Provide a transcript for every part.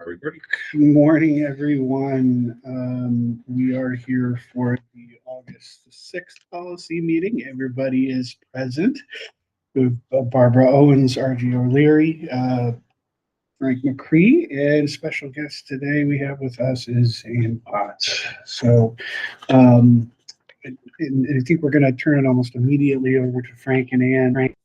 Are we ready? Good morning, everyone. We are here for the August 6th policy meeting. Everybody is present. We have Barbara Owens, R.G. O'Leary, Frank McCree, and special guest today we have with us is Ann Potts. Um, and I think we're going to turn it almost immediately over to Frank and Ann.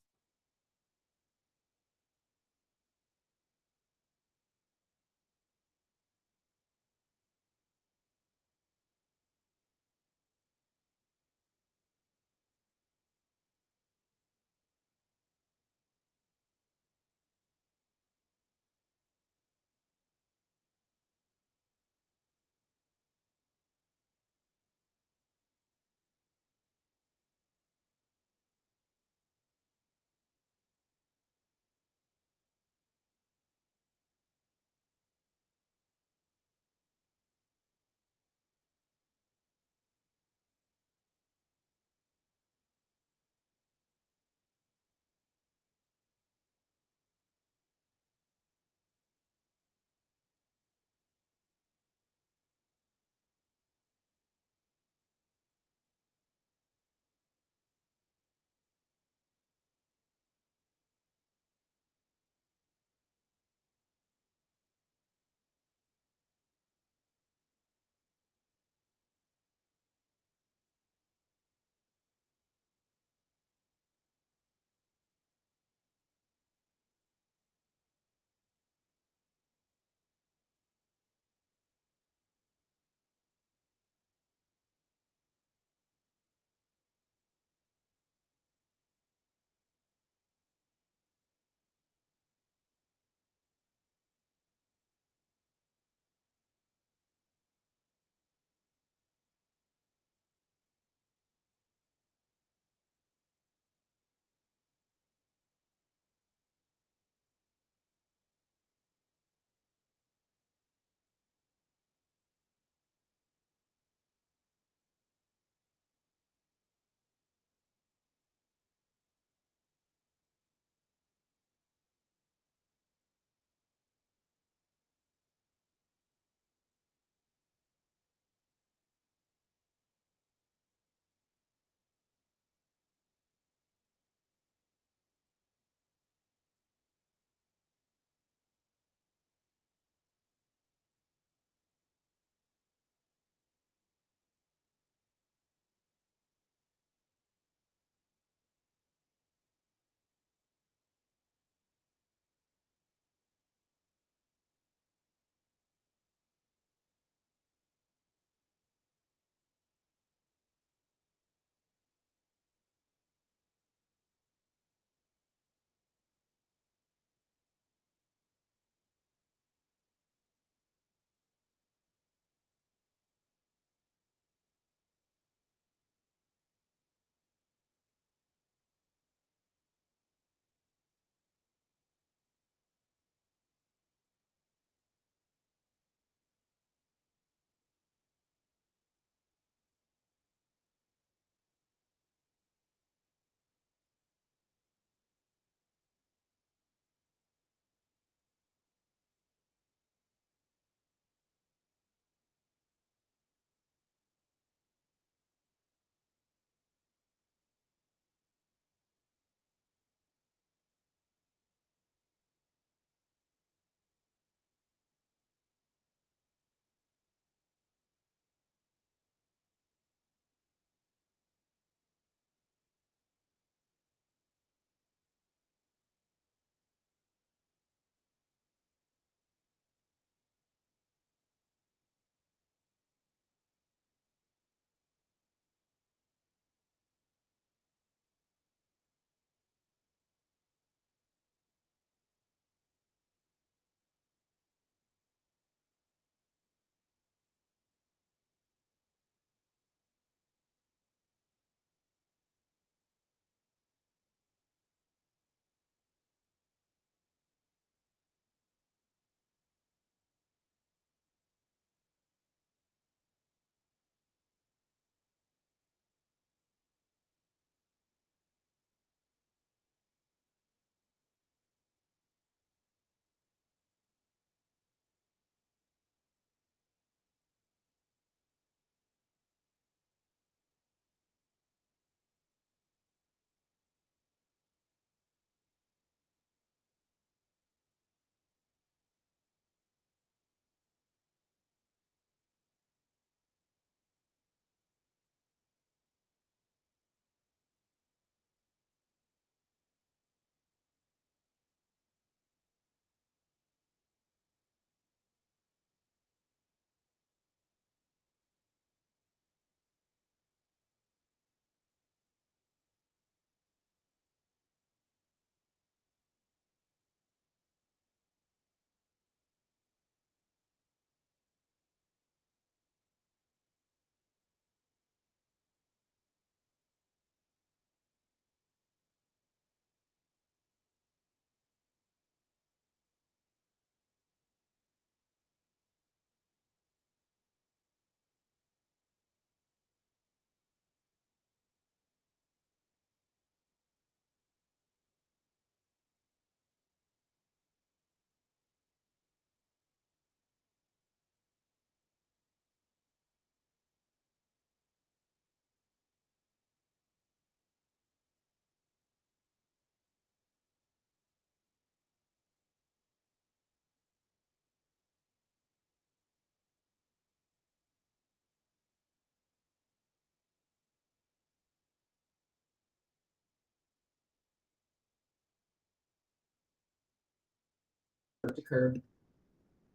to curb,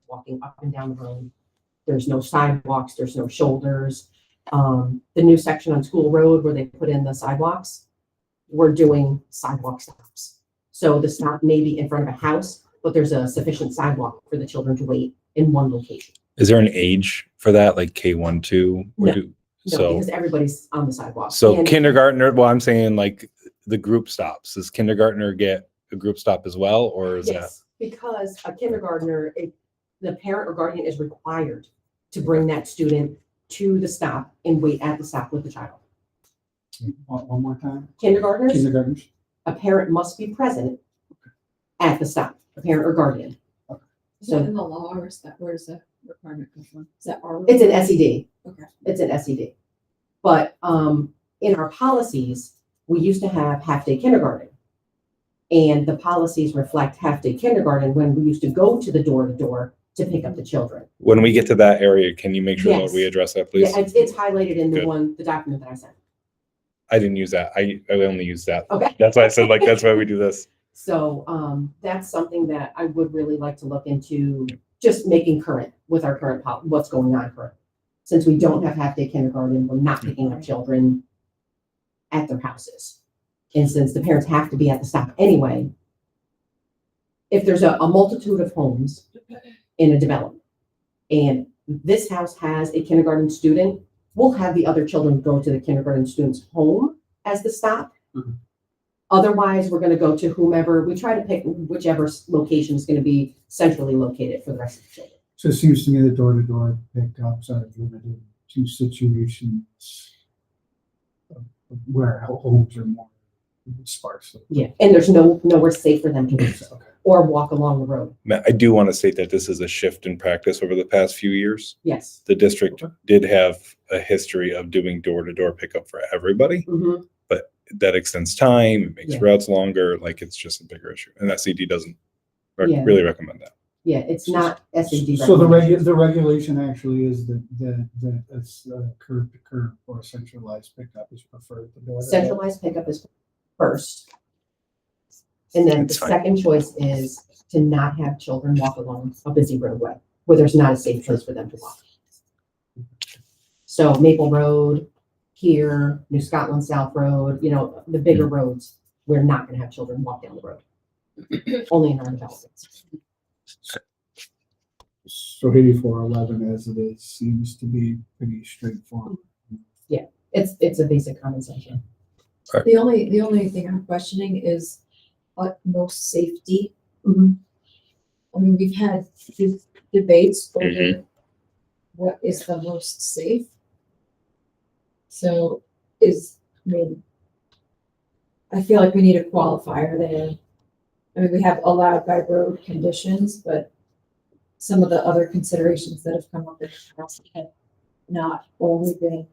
walking up and down the road. There's no sidewalks, there's no shoulders. The new section on School Road where they put in the sidewalks, we're doing sidewalk stops. So the stop may be in front of a house, but there's a sufficient sidewalk for the children to wait in one location. Is there an age for that, like K1, 2? No. No, No, because everybody's on the sidewalk. So And kindergartner, well, I'm saying like the group stops. Does kindergartner get a group stop as well, or is yes, because a kindergartner, the parent or guardian is required to bring that student to the stop and wait at the stop with the child. One more time. Kindergartners, a parent must be present at the stop, a parent or guardian. Is that in the law, or is that, where does that requirement come from? Is that our? It's an SED. Okay. It's an SED. But in our policies, we used to have half-day kindergarten. And the policies reflect half-day kindergarten when we used to go to the door-to-door to pick up the children. when we get to that area, can you make sure that Yes. we address that, please? Yeah, it's highlighted in the Good. the document that I sent. I didn't use that. I only use that. Okay. That's why I said like that's why we do this. So that's something that I would really like to look into, just making current with our current what's going on current. Since we don't have half-day kindergarten, we're not picking up children at their houses. And since the parents have to be at the stop anyway, if there's a multitude of homes in a development, and this house has a kindergarten student, we'll have the other children go to the kindergarten student's home as the stop. Mhm. Otherwise, we're going to go to whomever, we try to pick whichever location is going to be centrally located for the rest of the children. So it seems to me the door-to-door pickups are limited to situations where homes are more sparse. Yeah, and there's nowhere safe for them to go Okay. or walk along the road. I do want to state that this is a shift in practice over the past few years. Yes. The district did have a history of doing door-to-door pickup for everybody. Mhm. That extends time, it makes Yeah. routes longer, like it's just a bigger issue. And SED doesn't Yeah. really recommend that. Yeah, it's not SAD. So the recommendation. regulation actually is that it's curb to curb or centralized pickup is preferred. Centralized pickup is first. And then the That's fine. second choice is to not have children walk along a busy roadway where there's not a safe place for them to walk. So Maple Road, here, New Scotland South Road, the bigger roads, we're not gonna have children walk down the road. Only in our developments. So 8411 as it is seems to be pretty straightforward. It's a basic common sense. The only thing I'm questioning is utmost safety. Mhm. I mean, we've had these debates over Mhm. what is the most safe. So I feel like we need a qualifier there. I mean, we have allowed by road conditions, but some of the other considerations that have come up in the past have not only been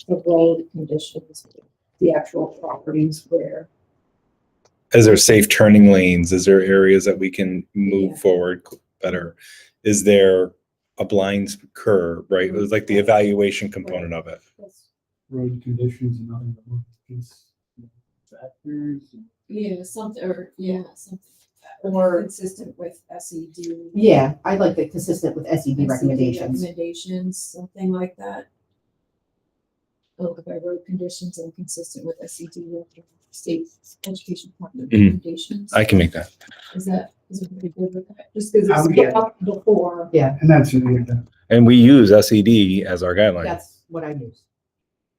the road conditions, but the actual properties where. Is there safe turning lanes? Is there areas that we can move Yeah. forward better? Is there a blind curve, right? It was like the evaluation component of it. Road conditions and other factors. Something. Or- Consistent with SED. Yeah, I like the consistent with SED recommendations. Recommendations, something like that. Look by road conditions and consistent with SED, state education department Mhm. recommendations. I can make that. Is it pretty good with that? Just because I it's would- come up before. Yeah, And that's And we use SED as our guideline. that's what I use.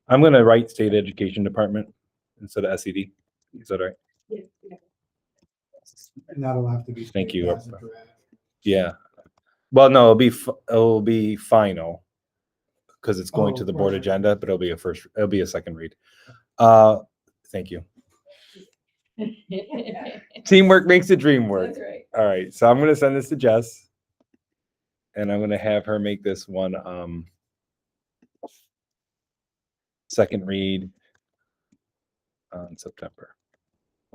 I'm gonna write state education department instead of SED. Is that all right? and that'll have to be. Thank you. as a draft. Yeah. Well, no, it'll be final because it's going Oh, to the board right. agenda, but it'll be a second read. Thank you. Teamwork makes the dream work. That's right. All right, so I'm gonna send this to Jess. And I'm gonna have her make this one, second read on September.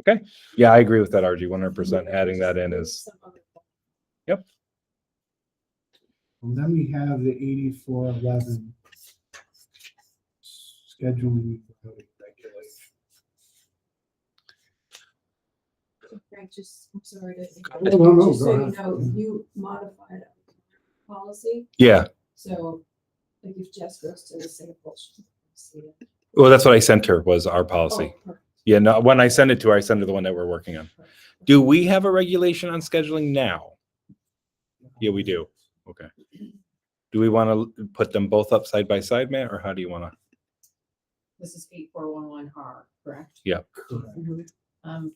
Okay, yeah, I agree with that, RG, 100%. Adding that in is, And then we have the 8411 scheduling regulation. Frank, just, I'm sorry to. No, Just so go you ahead. know, you modified policy, Yeah. so like if Jess goes to the sample, she can see it. Well, that's what I sent her was our policy. Oh, perfect. Yeah, no, when I send it to her, I send her the one that we're working on. Do we have a regulation on scheduling now? Yeah, we do. Okay. Do we want to put them both up side by side, Matt, or how do you want to? This is 8411R, correct? Yeah. Um,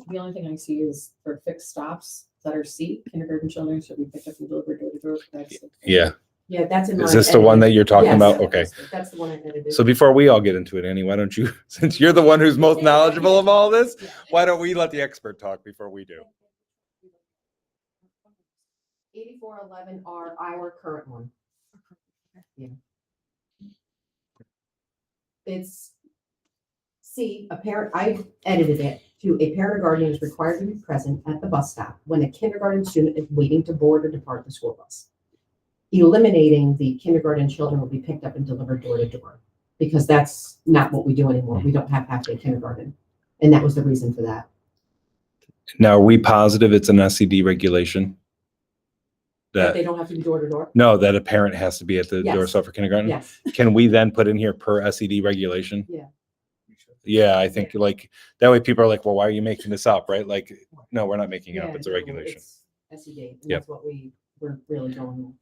the only thing I see is for fixed stops that are seat, kindergarten children should be picked up and delivered door to door. Yeah. Yeah, that's in my. Is this the one that you're talking Yes, about? Okay. That's the one I edited. So before we all get into it, Annie, why don't you, since you're the one who's most knowledgeable of all this, why don't we let the expert talk before we do? 8411 are our current one. Yeah. It's, see, a parent, I edited it to a parent or guardian is required to be present at the bus stop when a kindergarten student is waiting to board or depart the school bus. Eliminating the kindergarten children will be picked up and delivered door to door, because that's not what we do anymore. We don't have half day kindergarten. And that was the reason for that. Now, are we positive it's an SED regulation? That they That, don't have to be door to door? no, that a parent has to be at the Yes. doorstep for kindergarten? Yes. Can we then put in here per SED regulation? Yeah. Yeah, I think like, that way people are like, well, why are you making this up, right? Like, no, we're not making it up. It's a no, regulation. it's SED, and Yep. that's what we're really going with.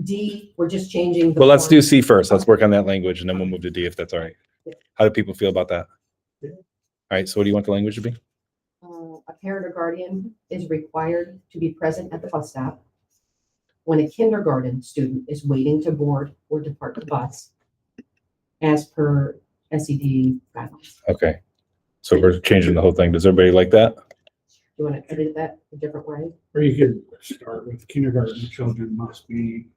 D, we're just changing the. Well, let's form. do C first. Let's work on that language and then we'll move to D if that's all right. Yeah. How do people feel about that? Yeah. All right, so what do you want the language to be? A parent or guardian is required to be present at the bus stop when a kindergarten student is waiting to board or depart the bus as per SED guidelines. Okay. So we're changing the whole thing. Does everybody like that? You want to edit that a different way? Or you could start with kindergarten children must be.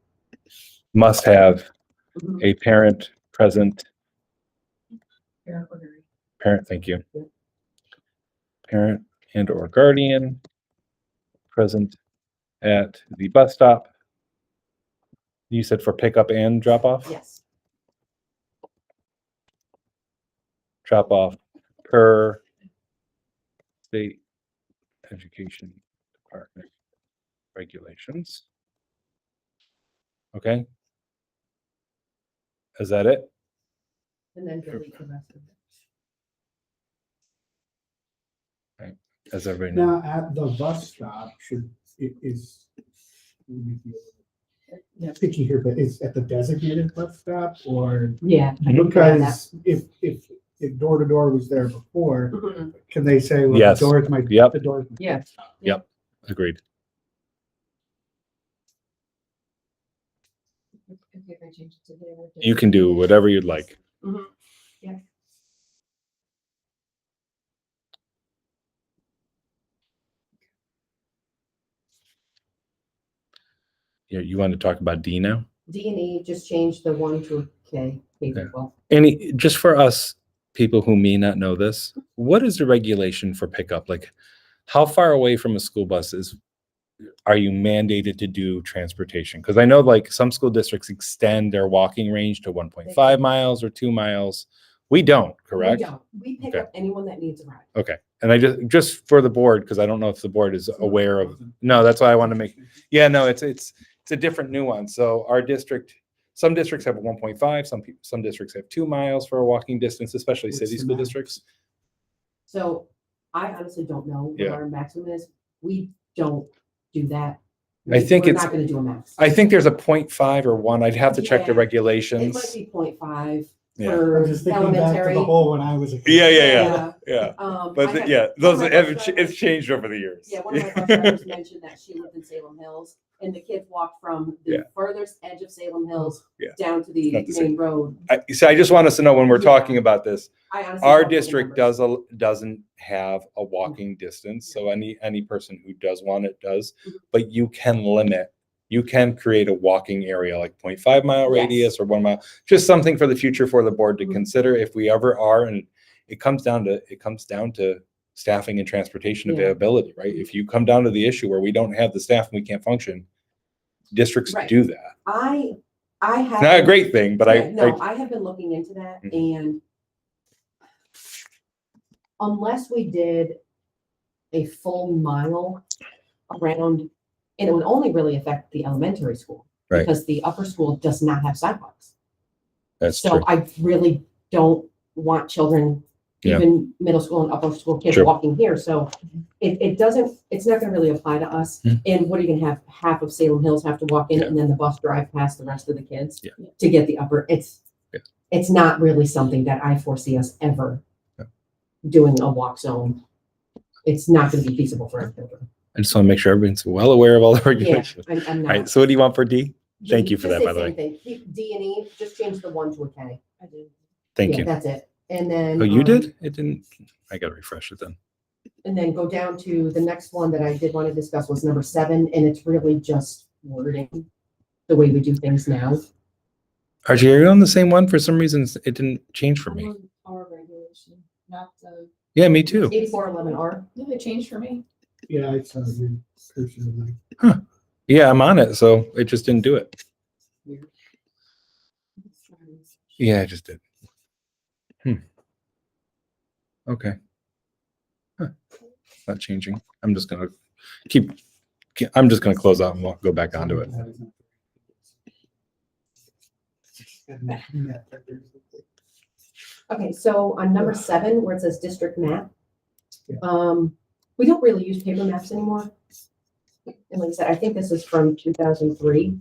Must have Mhm. a parent present, Parent or guardian. parent, thank you. Yeah. Parent and or guardian present at the bus stop. You said for pickup and drop off? Yes. Drop off per state education department regulations. Okay. Is that it? And then delete the rest of it. Does everybody know? Now, at the bus stop is. Yeah. Picky here, but is at the designated bus stop or? Yeah. I can grab that. Because if door to door was there before, Mhm. can they say, well, Yes. the doors might, Yep. the doors. might- Yeah. Yep. Agreed. Okay, if I change it to there. You can do whatever you'd like. Mhm. Yeah. Yeah, you want to talk about D now? D and E just changed the 1 to K, K through Okay. 12. Any, just for us, people who may not know this, what is the regulation for pickup? Like, how far away from a school bus are you mandated to do transportation? Because I know like some school districts extend their walking range to 1.5 miles or 2 miles. We don't, correct? We don't. We pick Okay. up anyone that needs a ride. Okay. And I just for the board, because I don't know if the board is aware of, no, that's why I want to make, yeah, no, it's a different nuance. So our district, some districts have a 1.5, some districts have 2 miles for a walking distance, especially What's city the school max? districts. So I honestly don't know what Yeah. our maximum is. We don't do that. I think We're it's- not gonna do a max. I think there's a 0.5 or 1. I'd have to check the Yeah. It might regulations. be 0.5 Yeah. for I'm just thinking back to elementary. the whole when I was a kid. Yeah. I But had- yeah, one those of my have, bus drivers- it's changed over the years. Yeah, one of my bus drivers mentioned that she lived in Salem Hills and the kids walked from Yeah. the furthest edge of Salem Hills Yeah. down to the Not the same. main road. So I just want us to know when we're Yeah. talking about this, I honestly our don't know the district numbers. doesn't have a walking distance. So any person who does want it does, Mhm. but you can create a walking area like 0.5 mile Yes. radius or 1 mile, just something for the future for the board to Mhm. consider if we ever are. And it comes down to staffing and transportation Yeah. availability, right? If you come down to the issue where we don't have the staff and we can't function, districts Right. do that. I have. It's not a great thing, but Yeah, no, I have been looking into that Mhm. and unless we did a full mile around, and it would only really affect the elementary school. Right. Because the upper school does not have sidewalks. That's So true. I really don't want children, Yeah. even middle school and upper school kids Sure. walking here. So it doesn't, it's not gonna really apply to us. Mhm. And what are you gonna have? Half of Salem Hills have to walk in Yeah. and then the bus drive past the rest of the kids Yeah. to get the upper, Yeah. it's not really something that I foresee us ever Yeah. doing a walk zone. It's not gonna be feasible for our children. I just want to make sure everyone's well aware of all the Yeah, regulations. I'm All not. right. So what do you want for D? Thank you for Just that, say by the way. same thing. Keep D and E, just change the 1 to a K. I do. Thank Yeah, you. that's it. And then. Oh, you did? It didn't. I got to refresh it then. And then go down to the next one that I did want to discuss was number 7, and it's really just wording, the way we do things now. RJ, are you on the same one? For some reason, it didn't change for I'm me. on our regulation, not the, Yeah, me too. 8411R. no, it changed for me. Yeah, I saw your cursor like. Yeah, I'm on it. So it just didn't do it. Yeah, I just did. Okay. Huh. Not changing. I'm just going to close out and go back onto it. Okay, so on number 7, where it says district map, Yeah. we don't really use paper maps anymore. And like I said, I think this is from 2003.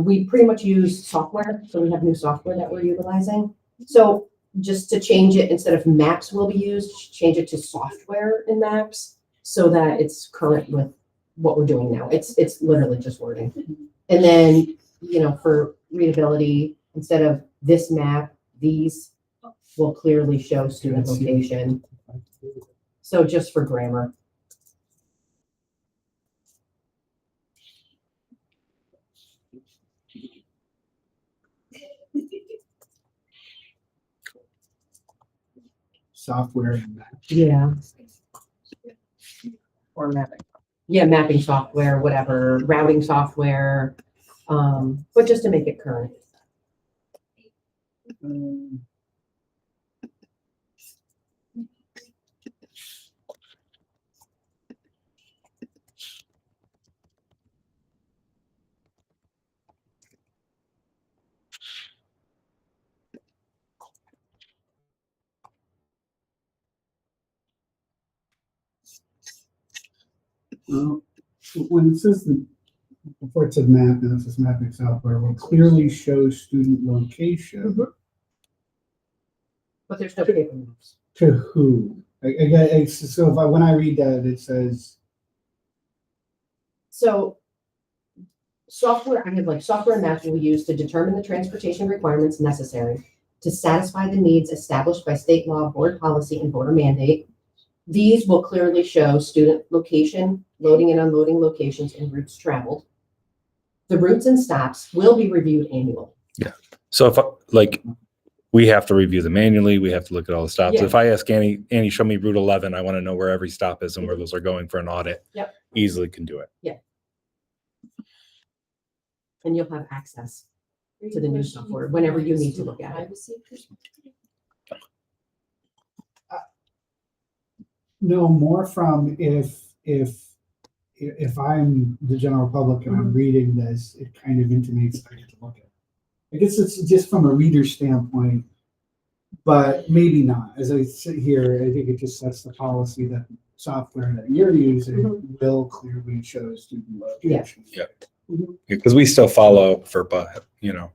We pretty much use software, so we have new software that we're utilizing. So just to change it, instead of maps will be used, change it to software in maps so that it's current with what we're doing now. It's literally just wording. And then, for readability, instead of this map, these will clearly show student location. So just for grammar. Software and that. Yeah. Or mapping. Yeah, mapping software, whatever, routing software, but just to make it current. Well, when it says before it said map, now it says mapping software, will clearly show student location. But there's no paper maps. To who? So when I read that, it says, So software, I have like software and maps will be used to determine the transportation requirements necessary to satisfy the needs established by state law, board policy, and board mandate. These will clearly show student location, loading and unloading locations, and routes traveled. The routes and stops will be reviewed annually. So if we have to review them manually, we have to look at all the stops. Yeah. If I ask Annie, show me Route 11, I want to know where every stop is and where those are going for an audit. Yep. Easily can do it. And you'll have access to the new software whenever you need to look at it. no, more from if I'm the general public and I'm reading this, it kind of intimates I get to look at it. I guess it's just from a reader standpoint, but maybe not. As I sit here, I think it just sets the policy that software that you're using will clearly show student location. Yeah. Because we still follow for, but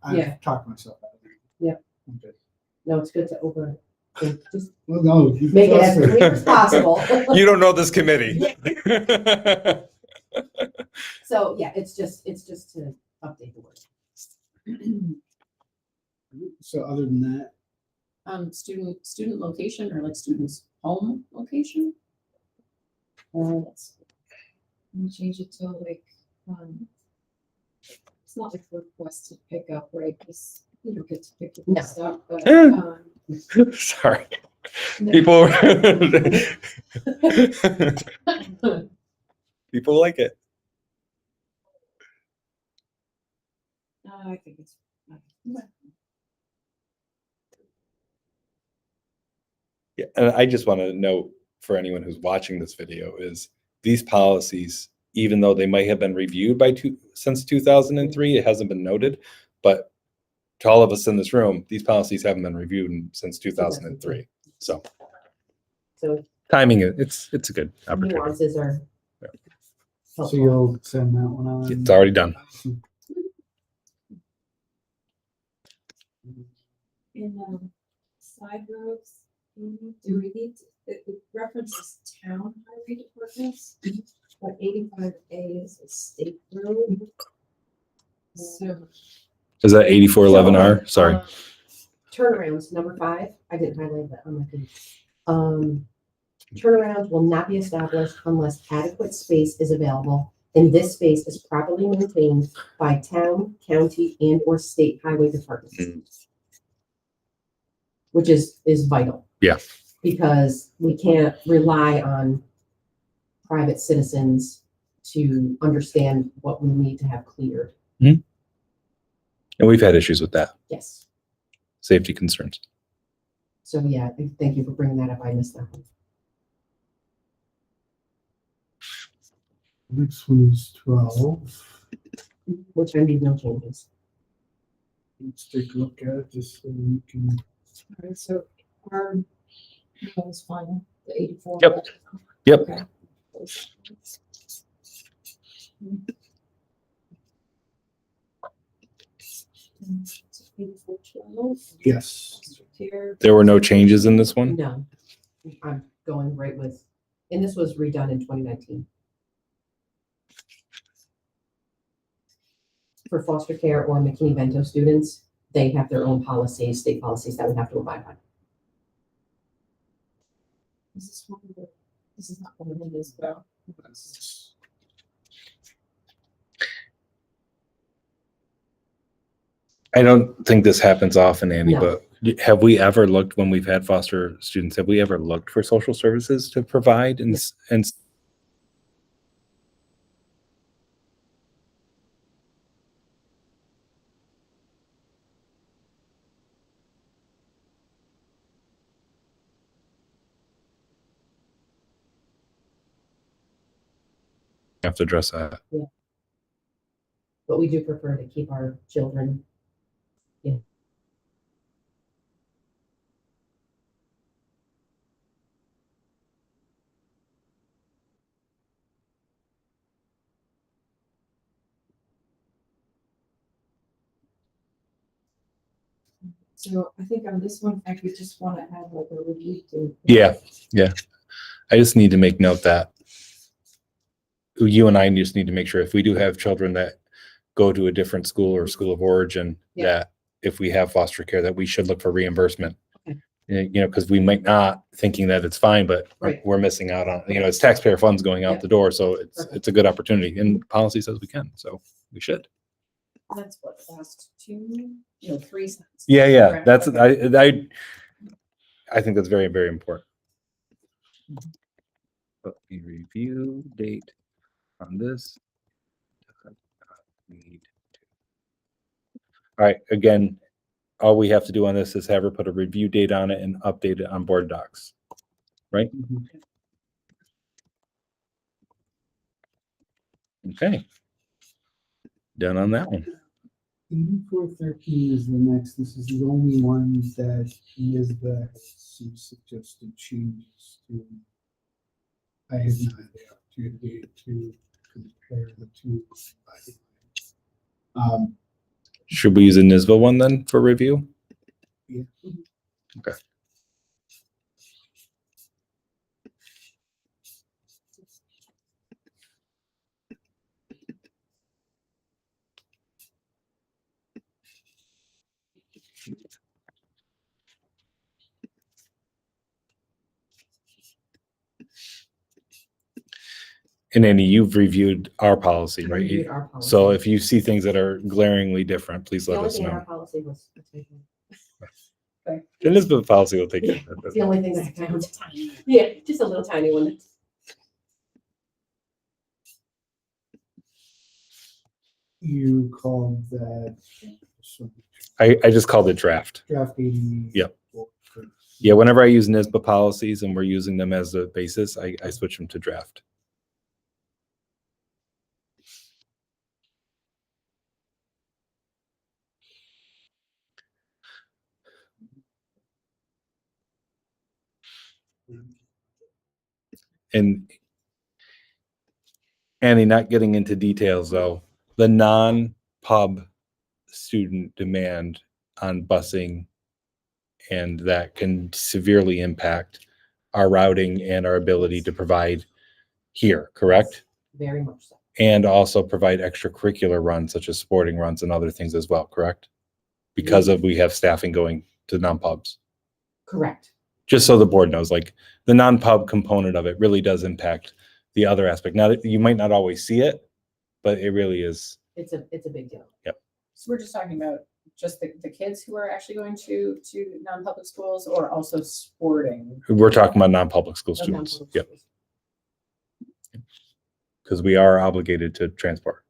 I've talked myself out of it. Yeah. Okay. No, it's good to just Well, no, you make it as trust me. clear as possible. you don't know this committee. So yeah, it's just to update the word. So other than that, Student location or like student's home location? Let me change it to like, it's not like request to pick up, right? Because you don't get to pick No. this up, but, Sorry. no. People like it. I think it's. Yeah, and I just want to note for anyone who's watching this video is these policies, even though they might have been reviewed since 2003, it hasn't been noted, but to all of us in this room, these policies haven't been reviewed since 2003. So So timing, it's a good opportunity. nuances are. Yeah. So helpful. you'll send that one on? It's already done. In side roads, do we need, it references town highway departments, but 85A is a state road. So, Is that 8411R? Sorry. Turnarounds, number 5, I didn't highlight that on my page. Turnarounds will not be established unless adequate space is available, and this space is properly maintained by town, county, and or state highway departments. Which is vital. Yeah. Because we can't rely on private citizens to understand what we need to have cleared. And we've had issues with that, Yes. safety concerns. So yeah, thank you for bringing that up. I missed that one. Next one is 12. Which I need no changes. Let's take a look at it just so we can. all right, so our, that was fine, the 84. Yep. Yep. Okay. So 8412, Yes. here. There were no changes in this one? No, I'm going right with, and this was redone in 2019. For foster care or McKinney-Vento students, they have their own policies, state policies that we have to abide by. This is one of the, this is not one of them as well. I don't think this happens often, Andy, No. but have we ever looked when we've had foster students, have we ever looked for social services to provide and have to address that? But we do prefer to keep our children. So I think on this one, I would just want to have like a review to. Yeah. I just need to make note that you and I just need to make sure if we do have children that go to a different school or school of origin, Yeah. that if we have foster care, that we should look for reimbursement. Okay. You know, because we might not thinking that it's fine, but Right. we're missing out on, you know, it's taxpayer funds going out Yeah. the door. So Perfect. it's a good opportunity and policy says we can, so we should. That's what, last 2, 3 cents. Yeah. Correct. That's, Okay. I think that's very, very important. But the review date on this. Need to. All right, again, all we have to do on this is have her put a review date on it and update it on board docs, right? Okay. Done on that one. 8413 is the next. This is the only one that Elizabeth has some suggested changes to. I have not had the opportunity to compare the two. Should we use a NISBA one then for review? Yeah. Okay. And Andy, you've reviewed our policy, I right? reviewed our policy. So if you see things that are glaringly different, please The let only us thing in our know. policy was. The NISBA policy will take Yeah, care of it's the that. only thing that I found. Yeah, just a little tiny one. You called that. I just called it draft. Draft 80. Yep. Yeah, whenever I use NISBA policies and we're using them as the basis, I switch them to draft. And Annie, not getting into details though, the non-pub student demand on busing, and that can severely impact our routing and our ability to provide here, correct? Very much so. And also provide extracurricular runs such as sporting runs and other things as well, correct? Because of we have staffing going to non-pubs. Correct. Just so the board knows, like the non-pub component of it really does impact the other aspect. Now, you might not always see it, but it really is. It's a big deal. So we're just talking about just the kids who are actually going to non-public schools, or also sporting? We're talking about non-public school Of students. non-public Yep. schools. Because we are obligated to transport.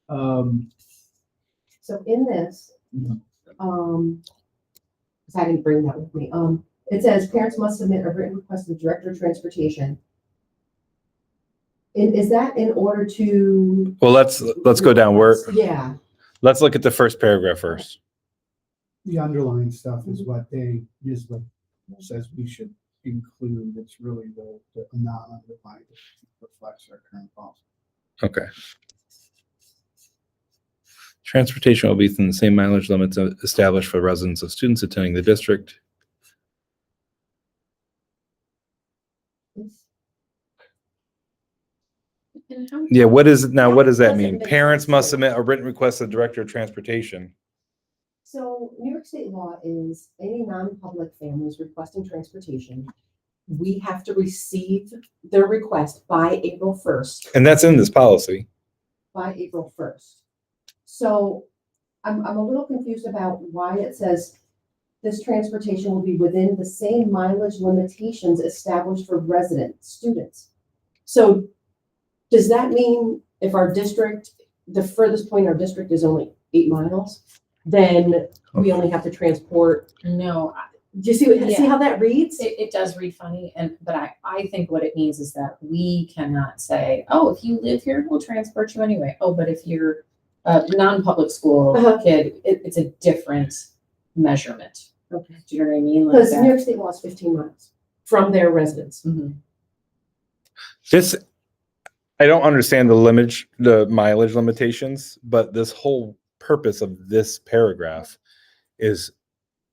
Um, So in this, Mhm. 'cause I didn't bring that with me, it says parents must submit a written request to the Director of Transportation. Is that in order to? Well, let's go down. Yeah, Let's look at the first paragraph first. the underlying stuff is what NISBA says we should include. It's really the not underlined that reflects our current policy. Okay. Transportation will be within the same mileage limits established for residents of students attending the district. And how? Yeah, what does that Doesn't mean? make Parents sense must to me. submit a written request to the Director of Transportation. so New York State law is any non-public families requesting transportation, we have to receive their request by April 1st. And that's in this policy. By April 1st. So I'm a little confused about why it says this transportation will be within the same mileage limitations established for resident students. So does that mean if our district, the furthest point in our district is only 8 miles, then we only have to transport? No, Do you see how that reads? it does read funny, but I think what it means is that we cannot say, oh, if you live here, we'll transport you anyway. Oh, but if you're a non-public school Uh-huh. kid, it's a different measurement. Okay. Do you know what I mean? Like Because New that. York State law is 15 miles from their residence. Mhm. This, I don't understand the mileage limitations, but this whole purpose of this paragraph is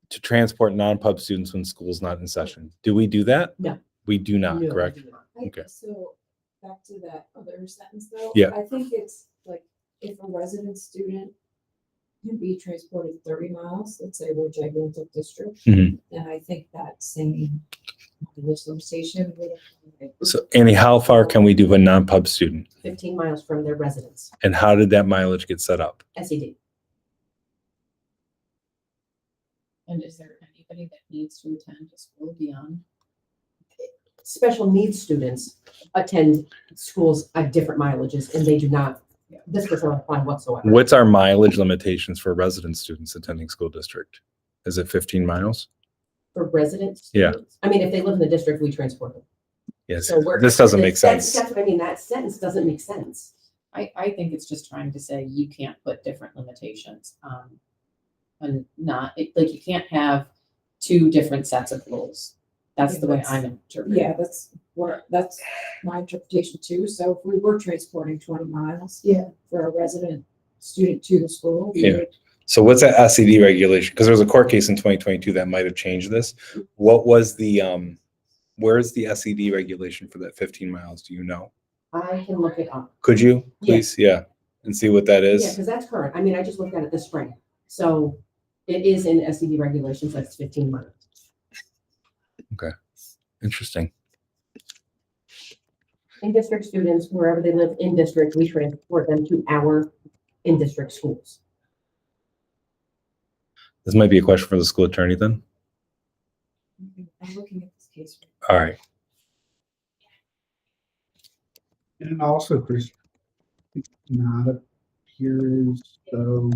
to transport non-pub students when school's not in session. Do we do that? No. We do not, No, correct? we do not. Okay. So back to that other sentence though. Yeah. I think it's like if a resident student can be transported 30 miles, let's say we're gigantic district, Mhm. then I think that same limitation would apply. So Annie, how far can we do a non-pub student? 15 miles from their residence, And how did that mileage get set up? SED. And is there anybody that needs to attend a school beyond? Special needs students attend schools at different mileages and they do not, this does not apply whatsoever. What's our mileage limitations for resident students attending school district? Is it 15 miles? For resident Yeah. students. I mean, if they live in the district, we transport them. Yes. So we're- This doesn't make that's- sense. That's what I mean, that sentence doesn't make sense. I think it's just trying to say you can't put different limitations on, and like you can't have two different sets of rules. That's the way I'm interpreting. Yeah, that's my interpretation too. So if we were transporting 20 miles. Yeah. For a resident student to the school. we Yeah. would- So what's that SED regulation? Because there was a court case in 2022 that might have changed this. What was the, where's the SED regulation for that 15 miles? Do you know? I can look it up. Could you, Yeah. please? Yeah. And see what that Yeah, is? because that's current. I mean, I just looked at it this spring. So it is in SED regulations, that's 15 miles. Interesting. In-district students, wherever they live in district, we transport them to our in-district schools. This might be a question for the school attorney then. I'm looking at this case. All right. And also, Chris, it not appears though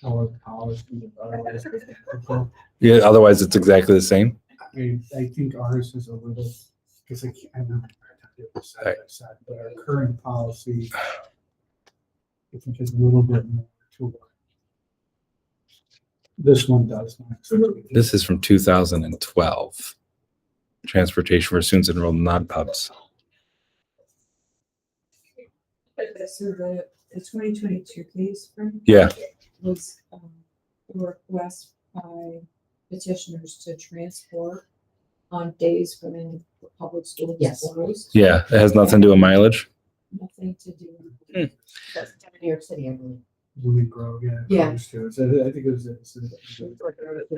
our policy. Yeah, otherwise it's exactly the same. I think ours is a little, because I can't, I'm not side by side, but our current policy, I think is a little bit more to what this one does. This is from 2012. Transportation for students enrolled in non-pubs. So the 2022 case from Yeah, was a request by petitioners to transport on days when the public schools Yes. closed. yeah. It has nothing to do with mileage. Nothing to do. That's in New York City, I believe. Women grow, yeah. Yeah. close to it. So I think it was.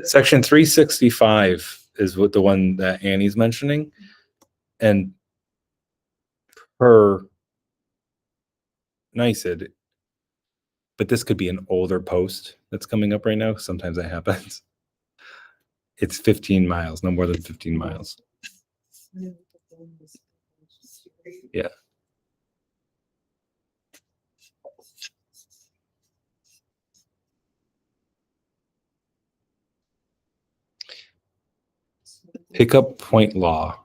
Section 365 is what the one that Annie's mentioning. And per NICED, but this could be an older post that's coming up right now. Sometimes that happens. It's 15 miles, no more than 15 miles. Yeah. Pickup point law.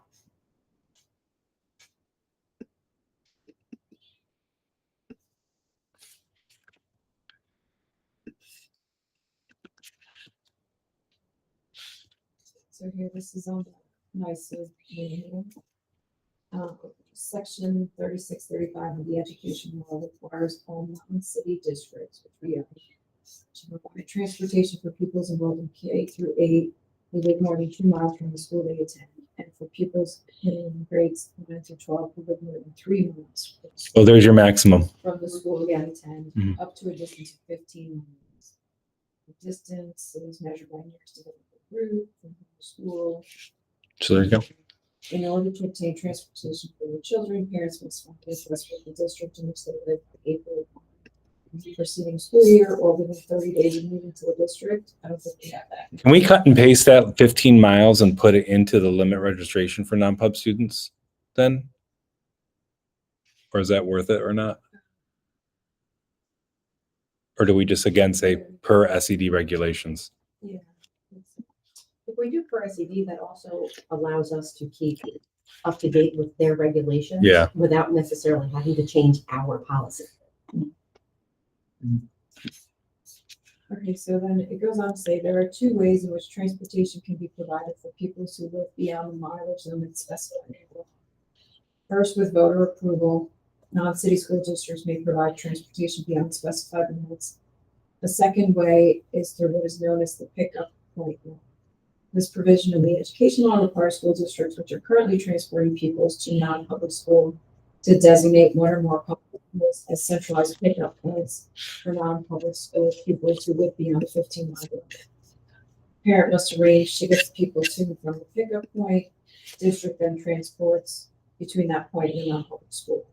So here, this is on the NICER manual. Section 3635 of the education law requires all non-city districts, which we are, to provide transportation for pupils enrolled in K through 8 who live more than 2 miles from the school they attend, and for pupils in grades 9 through 12 who live more than 3 miles Oh, there's your maximum. from the school they attend, Mhm. up to a distance of 15 miles. The distance is measured by nearest available route from the school. So there you go. In order to obtain transportation for their children, parents must find interest with the district in which they live by April of the preceding school year or within 30 days of moving to the district. I don't think we have that. Can we cut and paste that 15 miles and put it into the limit registration for non-pub students then? Or is that worth it or not? Or do we just again say per SED regulations? Yeah. If we do per SED, that also allows us to keep up to date with their regulations. Yeah. Without necessarily having to change our policy. Okay, so then it goes on to say there are 2 ways in which transportation can be provided for pupils who live beyond the mileage limit specified in the law. First, with voter approval, non-city school districts may provide transportation beyond specified limits. The second way is through what is known as the pickup point law. This provision of the education law requires school districts which are currently transporting pupils to non-public school to designate one or more public schools as centralized pickup points for non-public school pupils who live beyond the 15-mile limit. Parent must arrange to get the pupil to and from the pickup point. District then transports between that point and the non-public school.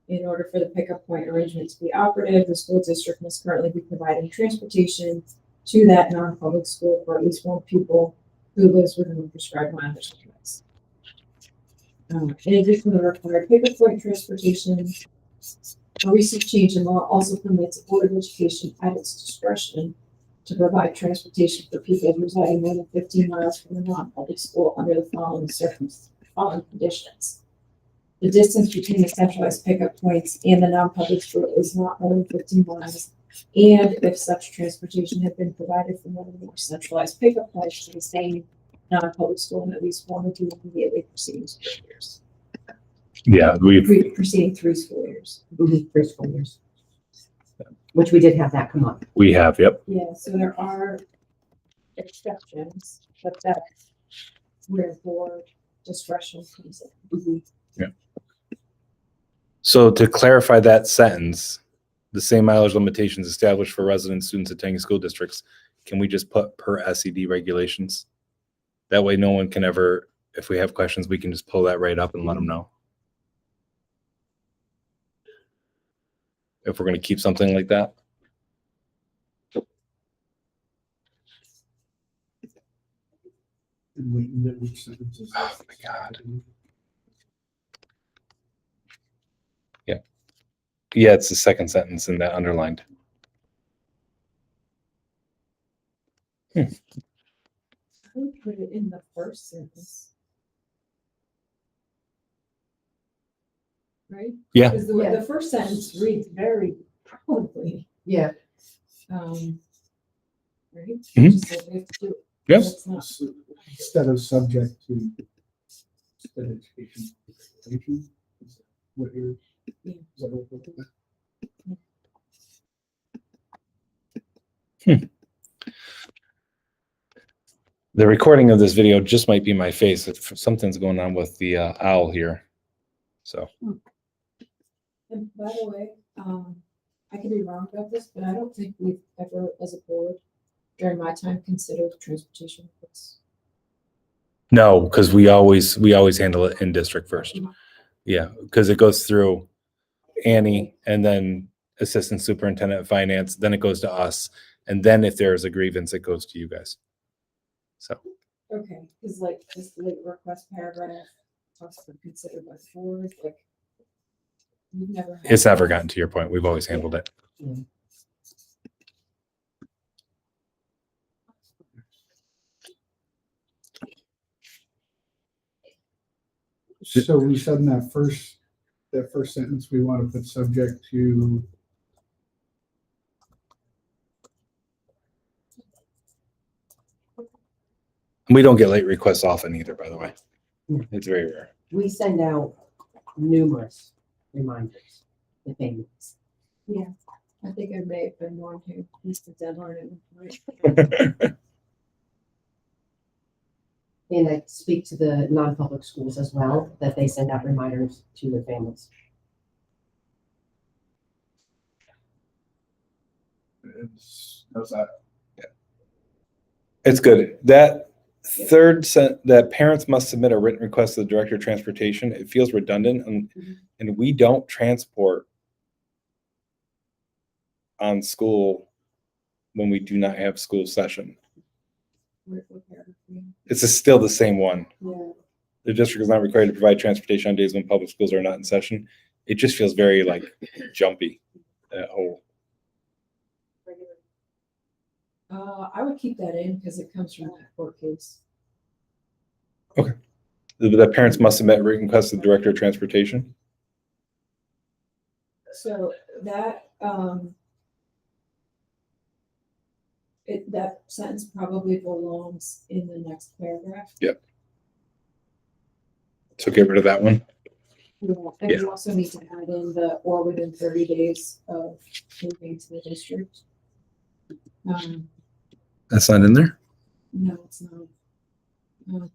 In order for the pickup point arrangement to be operative, the school district must currently be providing transportation to that non-public school for at least one pupil who lives within the prescribed mileage limits. In addition to the required pickup point transportation, a recent change in law also permits the Board of Education at its discretion to provide transportation for people residing more than 15 miles from the non-public school under the following conditions. The distance between the centralized pickup points and the non-public school is not more than 15 miles. And if such transportation had been provided from one of the more centralized pickup points to the same non-public school in at least 1 or 2 immediately preceding school years. Yeah, Preceding 3 school years. 3 school years. Which we did have that come up. we have, yep. Yeah, so there are exceptions, but that's where board discretion comes in. So to clarify that sentence, the same mileage limitations established for resident students attending school districts, can we just put per SED regulations? That way no one can ever, if we have questions, we can just pull that right up and let them know. If we're going to keep something like that. Which sentences? Oh my God. Yeah, it's the second sentence in that underlined. I would put it in the first sentence. Right? Yeah. Because the first sentence reads very probably, Yeah, right? Mhm. Just like we have to do it. Yep. That's not, Instead of subject to state education regulation, is that what you're, Yeah. is that what you're looking at? The recording of this video just might be my face. Something's going on with the owl here. So and by the way, I could be wrong about this, but I don't think we've ever, as a board, during my time, considered transportation requests. no, because we always handle it in district first. Yeah, because it goes through Annie and then assistant superintendent of finance, then it goes to us. And then if there is a grievance, it goes to you guys. So Okay, because like this late request paragraph talks about considered by the board, like. We've never. had it's never that. gotten to your point. We've always handled it. So we said in that first sentence, we want to put subject to. We don't get late requests often either, by the way. It's very rare. we send out numerous reminders to families. I think I may have been one who missed the deadline at one point. And I speak to the non-public schools as well, that they send out reminders to their families. How's that? It's good. That third that parents must submit a written request to the director of transportation. It feels redundant, and we don't transport on school when we do not have school session. It's still the same one. Yeah. The district is not required to provide transportation on days when public schools are not in session. It just feels very like jumpy. That whole. I would keep that in because it comes from that court case. The parents must submit written requests to the director of transportation. So that, that sentence probably belongs in the next paragraph. Yep. So get rid of that one. And we also need to add in the or within 30 days of moving to the district. That's not in there. No, it's not.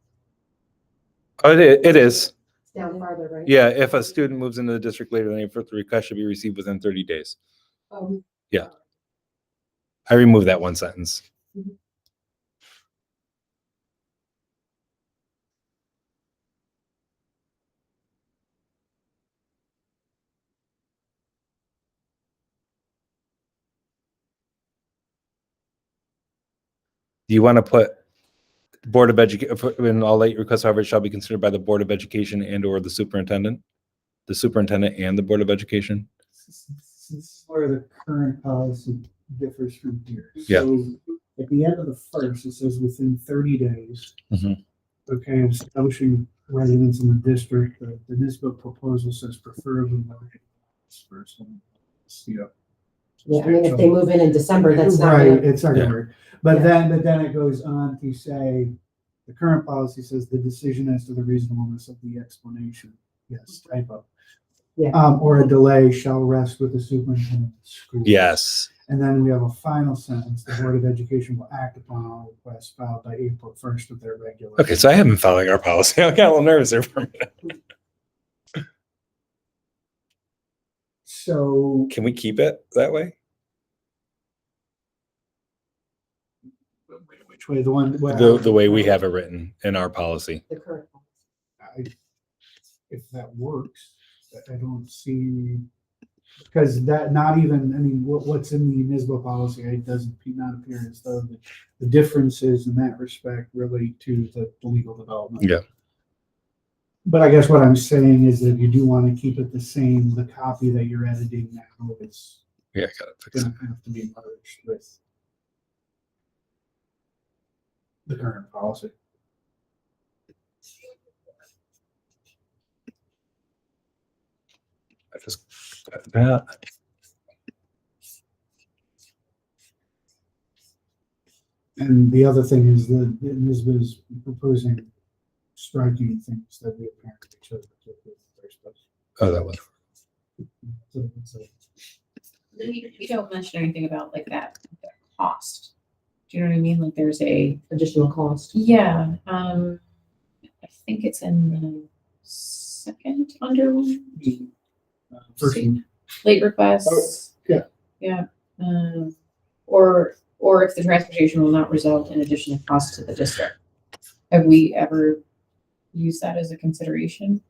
Oh, it is. It's down farther, right? Yeah, if a student moves into the district later than April, the request should be received within 30 days. Yeah. I removed that one sentence. Mhm. Do you want to put Board of Education, when all late requests, however, shall be considered by the Board of Education and or the superintendent? The superintendent and the Board of Education? This is where the current policy differs from here. Yeah. So at the end of the first, it says within 30 days. Mhm. Okay, establishing residence in the district, the NISBA proposal says preferably first. Yeah. Yeah, I mean, if they move in December, that's not Right, gonna, it's not Yeah. gonna work. But Yeah. then it goes on to say, the current policy says the decision as to the reasonableness of the explanation. Yes, typo. Yeah. Or a delay shall rest with the superintendent of schools. Yes. And then we have a final sentence, the Board of Education will act upon all requests filed by April 1st of their regular. Okay, so I haven't been following our policy. I got a little nervous there for a minute. So, Can we keep it that way? which way, the one? The way we have it written in our policy. the current. If that works, I don't see, because that, not even, I mean, what's in the NISBA policy, it doesn't not appear as though the differences in that respect relate to the legal development. Yeah. But I guess what I'm saying is that if you do want to keep it the same, the copy that you're editing now is Yeah, I gotta fix it. gonna have to be merged with. the current policy. I just that. And the other thing is that Elizabeth is proposing striking things that we apparently chose to do in the first place. Oh, that was So it's a- We don't mention anything about like that cost. Do you know what I mean? Like there's a, Additional cost. yeah, I think it's in the second under one, First See? one. late requests. yeah. Yeah, or if the transportation will not result in additional cost to the district. Have we ever used that as a consideration?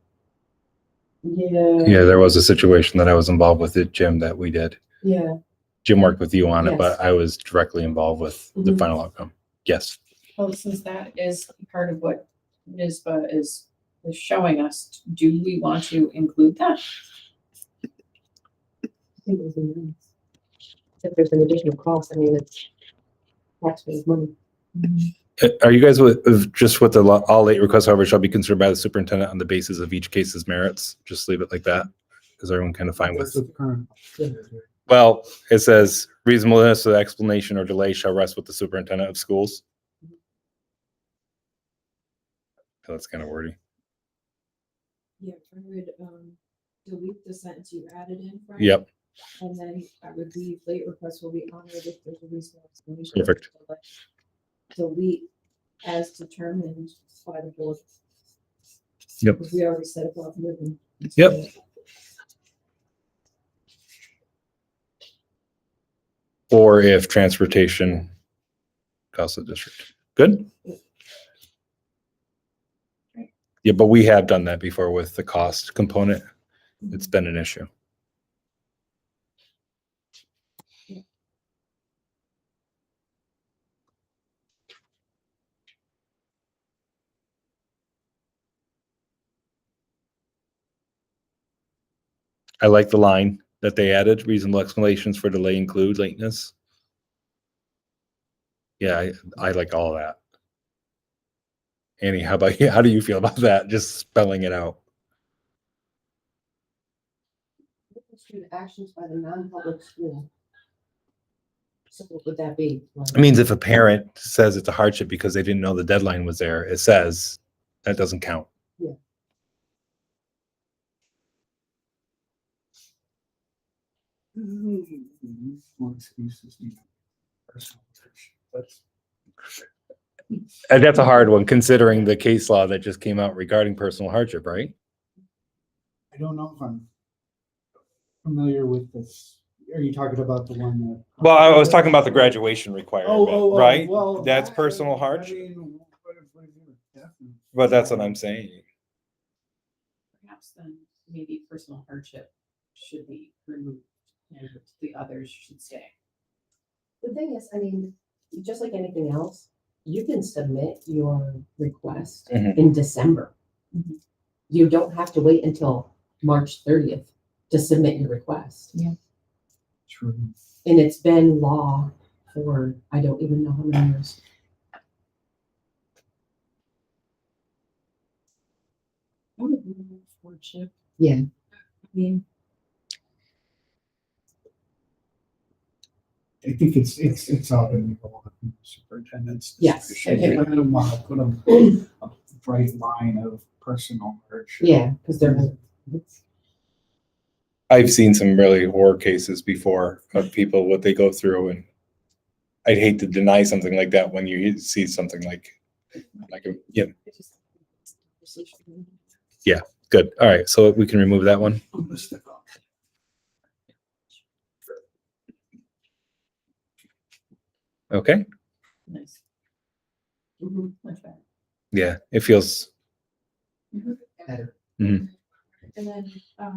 Yeah. Yeah, there was a situation that I was involved with at Jim that we did. Yeah. Jim worked with you on it, Yes. but I was directly involved with the Mhm. final outcome. Yes. Well, since that is part of what NISBA is showing us, do we want to include that? I think it was in nice. If there's an additional cost, I mean, it's taxpayers' money. Are you guys just with the all late requests, however, shall be considered by the superintendent on the basis of each case's merits? Just leave it like that. Is everyone kind of fine That's with? what the current policy is, right? Well, it says reasonableness of explanation or delay shall rest with the superintendent of schools. That's kind of wordy. Yeah, I would, delete the sentence you added in. Frank, Yep, And then I would leave late requests will be honored if there's a reasonable explanation. Perfect. Delete as determined by the board. Yep. Because we already said about moving. Yep. or if transportation costs the district. Good? Yeah, but we have done that before with the cost component. It's been an issue. I like the line that they added, reasonable explanations for delay include lateness. Yeah, I like all that. Annie, how about you? How do you feel about that? Just spelling it out. Actions by the non-public school. So what would that be? It means if a parent says it's a hardship because they didn't know the deadline was there, it says that doesn't count. More excuses. Personal touch. And that's a hard one considering the case law that just came out regarding personal hardship, right? I don't know if I'm familiar with this. Are you talking about the one that? Well, I was talking about the graduation requirement, right? Well, That's that- personal I hardship, mean, what if you- definitely. but that's what I'm saying. Perhaps then maybe personal hardship should be removed and the others should stay. The thing is, I mean, just like anything else, you can submit your request Mhm. in December. Mhm. You don't have to wait until March 30th to submit your request. True. And it's been law for, I don't even know how many years. I would remove hardship. Yeah. I mean, I think it's all going to go on the superintendent's. Yes. discretion. I don't want to put a bright line of personal hardship. Yeah, because they're, I've seen some really horror cases before of people, what they go through, and I'd hate to deny something like that when you see something like, yeah, good. All right, so we can remove that one. Okay, nice. Mhm. Much better. yeah, it feels, better. And then, how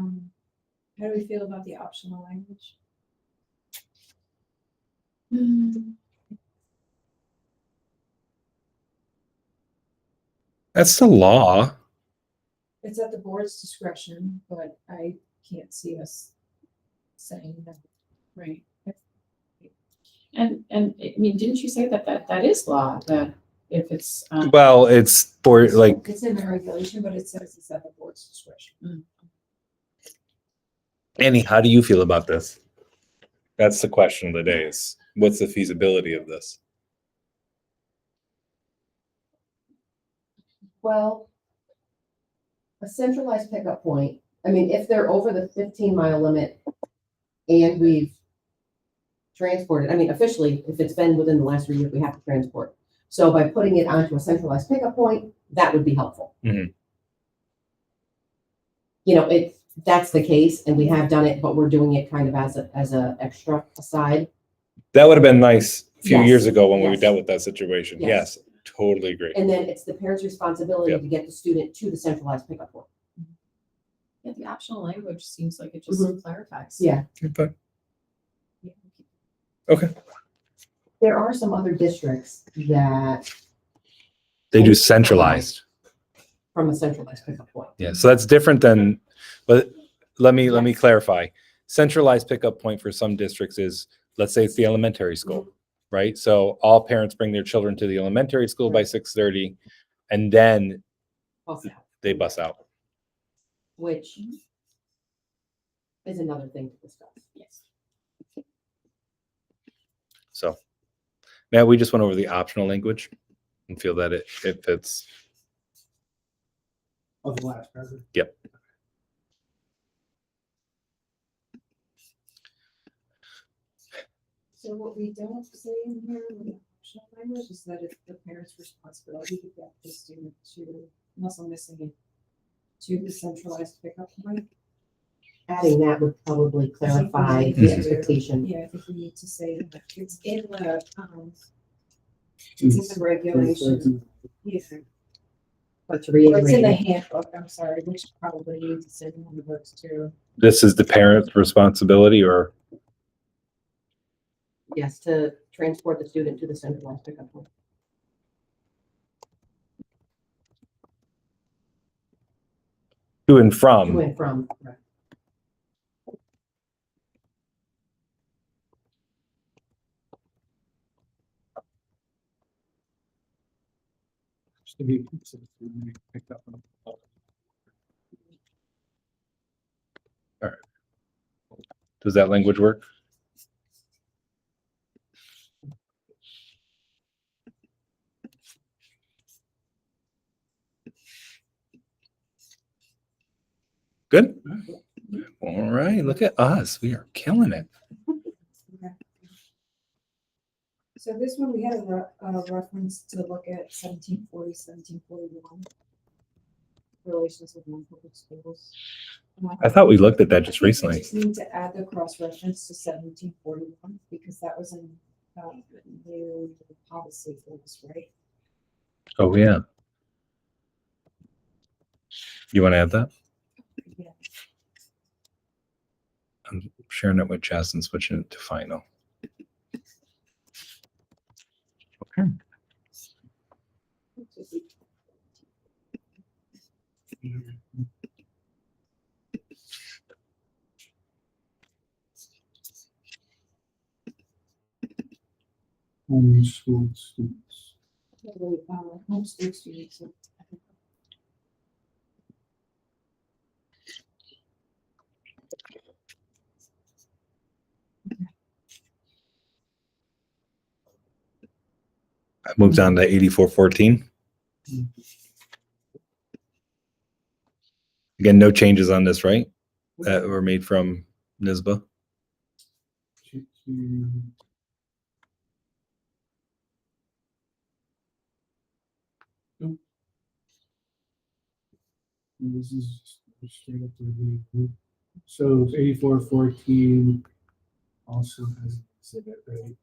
do we feel about the optional language? that's the law. It's at the board's discretion, but I can't see us saying no. Right. And I mean, didn't you say that is law, that if it's, Well, it's for like, It's in the regulation, but it says it's at the board's discretion. Annie, how do you feel about this? That's the question of the day is, what's the feasibility of this? Well, a centralized pickup point, I mean, if they're over the 15-mile limit and we've transported, I mean, officially, if it's been within the last 3 years, we have to transport. So by putting it onto a centralized pickup point, that would be helpful. Mhm. You know, if that's the case and we have done it, but we're doing it kind of as a extra aside. That would have been nice a few Yes, years ago when we yes. dealt with that situation. Yes. Yes, totally agree. And then it's the parent's responsibility Yep. to get the student to the centralized pickup point. yeah, the optional language seems like it just Mhm. clarifies. Yeah. Okay. Okay. There are some other districts that They do centralized. from a centralized pickup point. Yeah, so that's different than, but let me Yes. clarify. Centralized pickup point for some districts is, let's say it's the elementary school, right? So all parents bring their children to the elementary school by Right. 6:30, and then Bus out, they bus out. which is another thing to discuss. Yes. So, Matt, we just went over the optional language and feel that it fits. Of the last paragraph. Yep. So what we don't say in here in the optional language is that it's the parent's responsibility to get the student to, unless I'm missing it, to the centralized pickup point. Adding that would probably clarify Mhm. the expectation. Yeah, I think we need to say that it's in the, it's in the regulation. Yeah. But to Or it's in the reiterate, handbook, I'm sorry, which probably needs to say in the books too. This is the parent's responsibility, or yes, to transport the student to the centralized pickup point. to and To from. and from, right. Just to be consistent, we picked up on. Does that language work? Good. All right, look at us. We are killing it. So this one, we had a reference to look at 1740, 1741. Relations with non-public schools. I thought we looked at that just I think we recently. just need to add the cross-reference to 1741 because that was in new policy for us, right? Oh, yeah. You want to add that? Yeah. I'm sharing it with Jess and switching it to final. Okay. Homeschool students. Homeschool students. I moved on to 8414. Again, no changes on this, right? That were made from NISBA. This is straight up to the group. So it's 8414 also has an exhibit, right?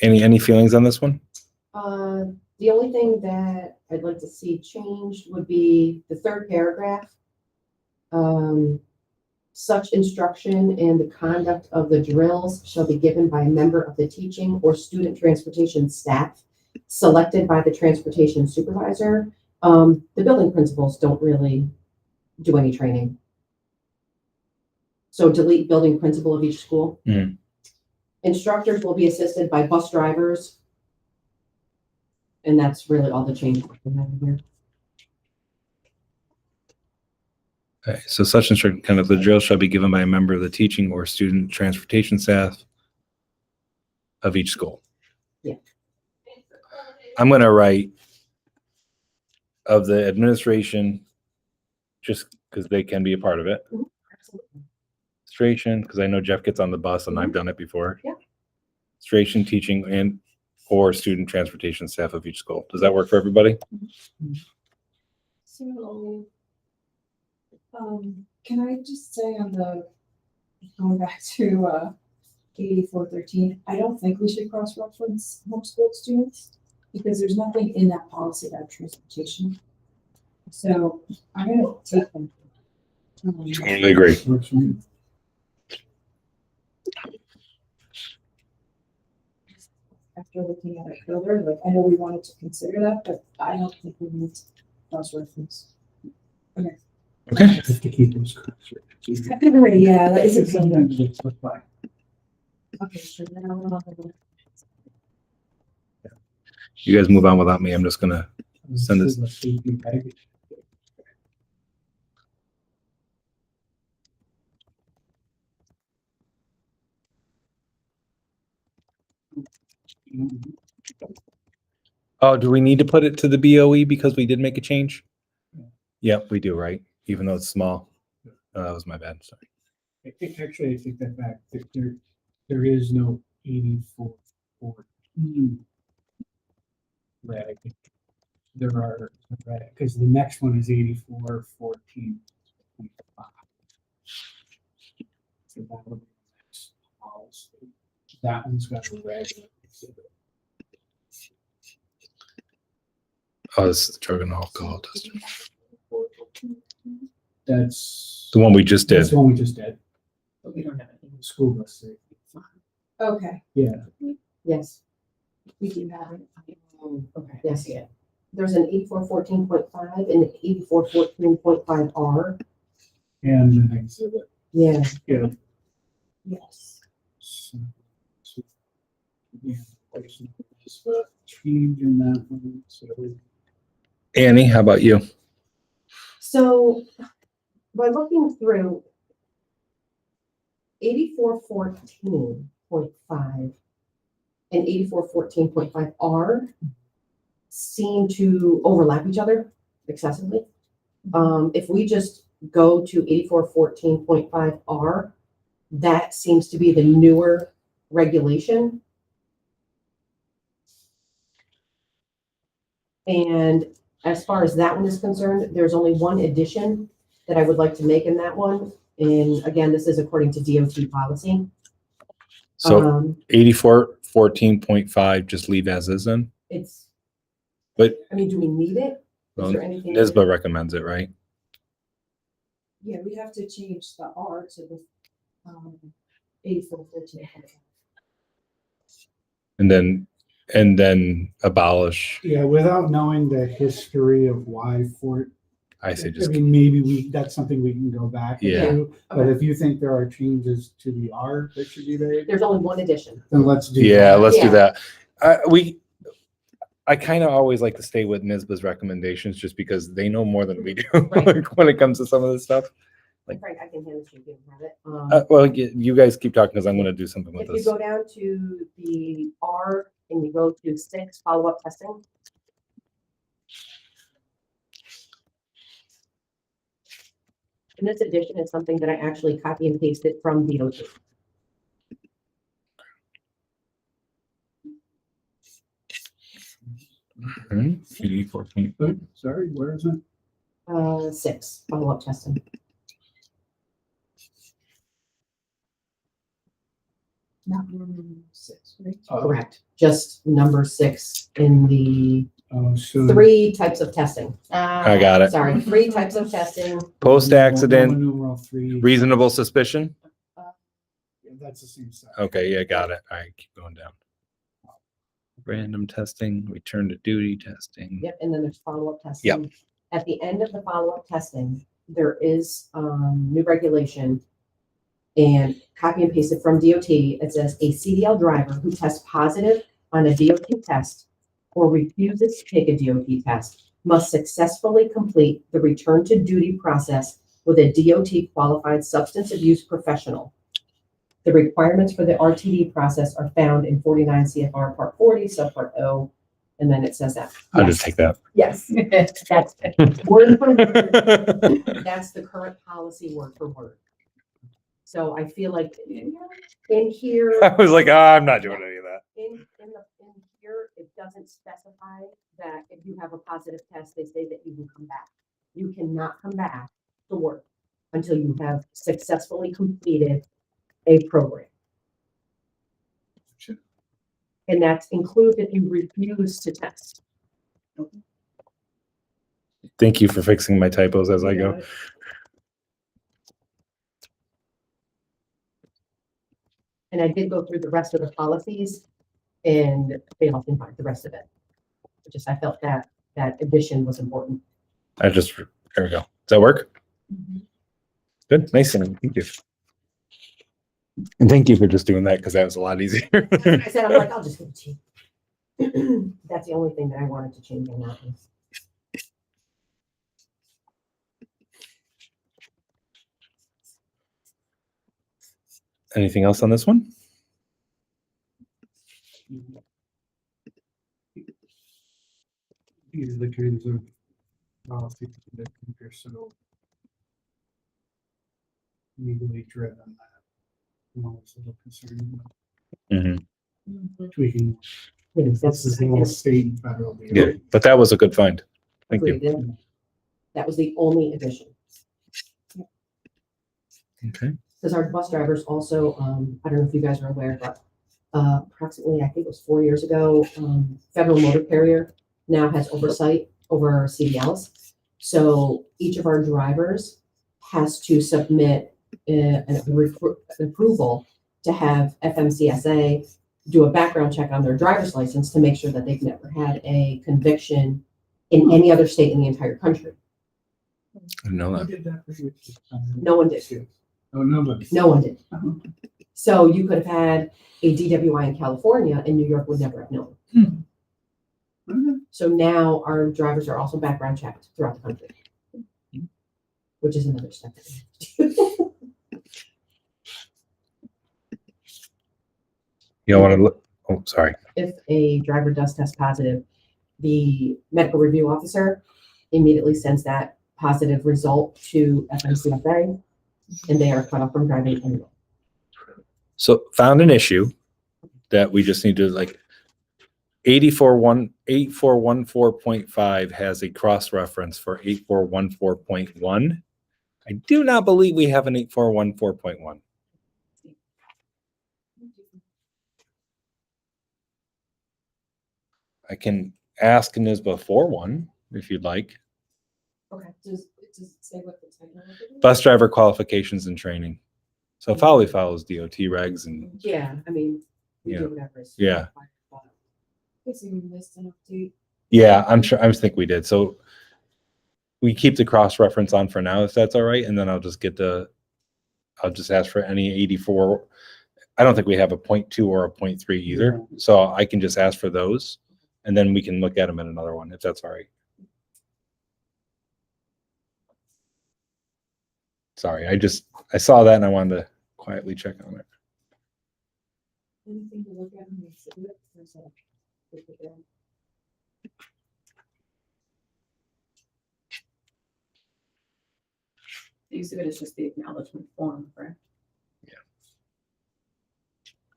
Any feelings on this one? The only thing that I'd like to see changed would be the third paragraph. Such instruction and the conduct of the drills shall be given by a member of the teaching or student transportation staff selected by the transportation supervisor. The building principals don't really do any training. So delete building principal of each school. Mhm. Instructors will be assisted by bus drivers And that's really all the changes we have here. Okay, so such instruction conduct the drill shall be given by a member of the teaching or student transportation staff of each school. Yeah. I'm gonna write of the administration, just because they can be a part of it. Absolutely. Administration, because I know Jeff gets on the bus and I've done it before. Yeah. Administration, teaching, and or student transportation staff of each school. Does that work for everybody? So, can I just say on the, going back to, 8413, I don't think we should cross-reference homeschooled students because there's nothing in that policy about transportation. So I'm gonna take them. Totally agree. Works for me. After looking at it further, like, I know we wanted to consider that, but I don't think we need to cross-reference. Okay. Have to keep those correct. Yeah, that is a Sometimes it's look like. Okay, so now, You guys move on without me. I'm just gonna send this. This is a safety package. Oh, do we need to put it to the BOE because we did make a change? Yeah, we do, right? Even though it's small. That was my bad. Sorry. I think, actually, I take that back. There is no 8414. Right, I think there are, right, because the next one is 8414. So that would be the next policy. That one's got a red. Oh, this is the drug and alcohol testing. That's The one we just that's did. the one we just did. But we don't have anything. School bus safety. okay, Yeah. Yes. we do have it. Okay. Yes, yeah. There's an 8414.5 and an 8414.5R. And the next, Yeah. yeah. Yes. Yeah, there's just a change in that one, so. Annie, how about you? So by looking through 8414.5 and 8414.5R seem to overlap each other excessively. If we just go to 8414.5R, that seems to be the newer regulation. And as far as that one is concerned, there's only one addition that I would like to make in that one. And again, this is according to DOT policy. So 8414.5, just leave as is then? It's, But I mean, do we need it? Is well, there anything? NISBA recommends it, right? Yeah, we have to change the R to the, 8414. And then abolish. Yeah, without knowing the history of why Fort, I say I just, mean, maybe that's something we can go back Yeah. into. But Okay. if you think there are changes to the R that should be made, There's only one addition. then let's do. yeah, that. let's do Yeah. that. I kind of always like to stay with NISBA's recommendations just because they know more than we do Right. when it comes to some of this stuff. Frank, I can hand this to you, you can have it. Well, you guys keep talking because I'm going to do something with If you this. go down to the R and you go to 6, follow-up testing. And this addition is something that I actually copy and pasted from DOT. Mhm. 84. Oh, sorry, where is it? 6, follow-up testing. Not number 6, right? Correct. Just number 6 in the Oh, so. 3 types of testing. I got it. Sorry, 3 types of testing. Post-accident, Roman numeral 3. reasonable suspicion. Yeah, that's the same stuff. Okay, yeah, got it. All right, keep going down. Random testing, return to duty testing. Yep, and then there's follow-up testing. At the end of the follow-up testing, there is new regulation and copy and pasted from DOT. It says a CDL driver who tests positive on a DOT test or refuses to take a DOT test must successfully complete the return to duty process with a DOT qualified substance abuse professional. The requirements for the RTD process are found in 49 CFR Part 40, subpart O, and then it says that. I'll just take that. Yes, that's word for word. That's the current policy word for word. So I feel like in here. I was like, I'm not doing any of that. In here, it doesn't specify that if you have a positive test, they say that you can come back. You cannot come back to work until you have successfully completed a program. And that includes if you refuse to test. Thank you for fixing my typos as I go. And I did go through the rest of the policies and they all seem fine, the rest of it. Just, I felt that addition was important. There we go. Does that work? Good. Nice. Thank you. And thank you for just doing that because that was a lot easier. I said, I'm like, I'll just give it to you. That's the only thing that I wanted to change on that one. Anything else on this one? These are the kinds of policies that are so legally driven that I'm always a little concerned about Mm-hmm. tweaking. Yes, This is the whole state and federal deal. Yeah, but that was a good find. Thank you. agreed. That was the only addition. Okay. Because our bus drivers also, I don't know if you guys are aware, but approximately, I think it was 4 years ago, Federal Motor Carrier now has oversight over CDLs. So each of our drivers has to submit an approval to have FMCSA do a background check on their driver's license to make sure that they've never had a conviction in any other state in the entire country. I didn't know Who that. did that for you? No one did. Oh, nobody. No one did. Oh. So you could have had a DWI in California and New York would never have known. Okay. So now our drivers are also background checked throughout the country, which is another step. You want to look? Oh, sorry. If a driver does test positive, the medical review officer immediately sends that positive result to FMCSA and they are cut off from driving anyway. So found an issue that we just need to like 8414.5 has a cross reference for 8414.1. I do not believe we have an 8414.1. I can ask NISBA for one if you'd like. Okay, does it say what the title of it is? Bus driver qualifications and training. So follows DOT regs and Yeah, I mean, we Yeah. do whatever. is Yeah. required, but Guess we missed an update. yeah, I'm sure. I think we did. So we keep the cross reference on for now, if that's all right, and then I'll just ask for any 84. I don't think we have a 0.2 or a 0.3 either, so I can just ask for those, and then we can look at them in another one if that's all right. Sorry, I saw that and I wanted to quietly check on it. Anything to look at in the exhibit? Or is that- is it there? The exhibit is just the acknowledgement form, correct? Yeah.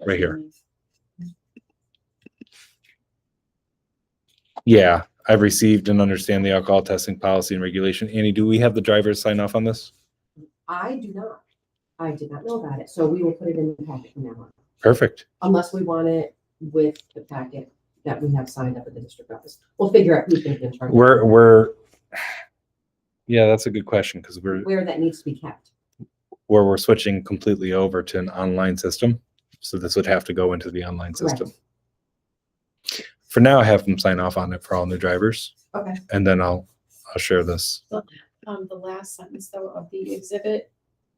Right here. Yeah, I've received and understand the alcohol testing policy and regulation. Annie, do we have the drivers sign off on this? I do not. I did not know about it. So we will put it in the packet from now on, Perfect. unless we want it with the packet that we have signed up at the district office. We'll figure out who's going to be in charge. Yeah, that's a good question because Where that needs to be kept. we're switching completely over to an online system. So this would have to go into the online system. For now, I have them sign off on it for all new drivers, Okay. and then I'll share this. The last sentence though of the exhibit,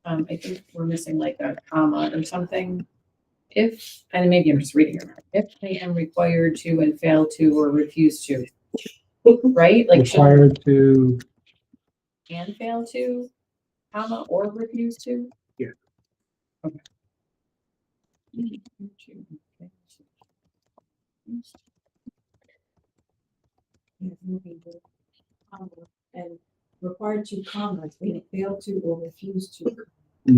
I think we're missing like a comma or something. If, and maybe I'm just reading it wrong, if I am required to and fail to or refuse to, right? Like should Required to, and fail to, comma, or refuse to? Yeah. Okay. And required to comment, we fail to or refuse to. I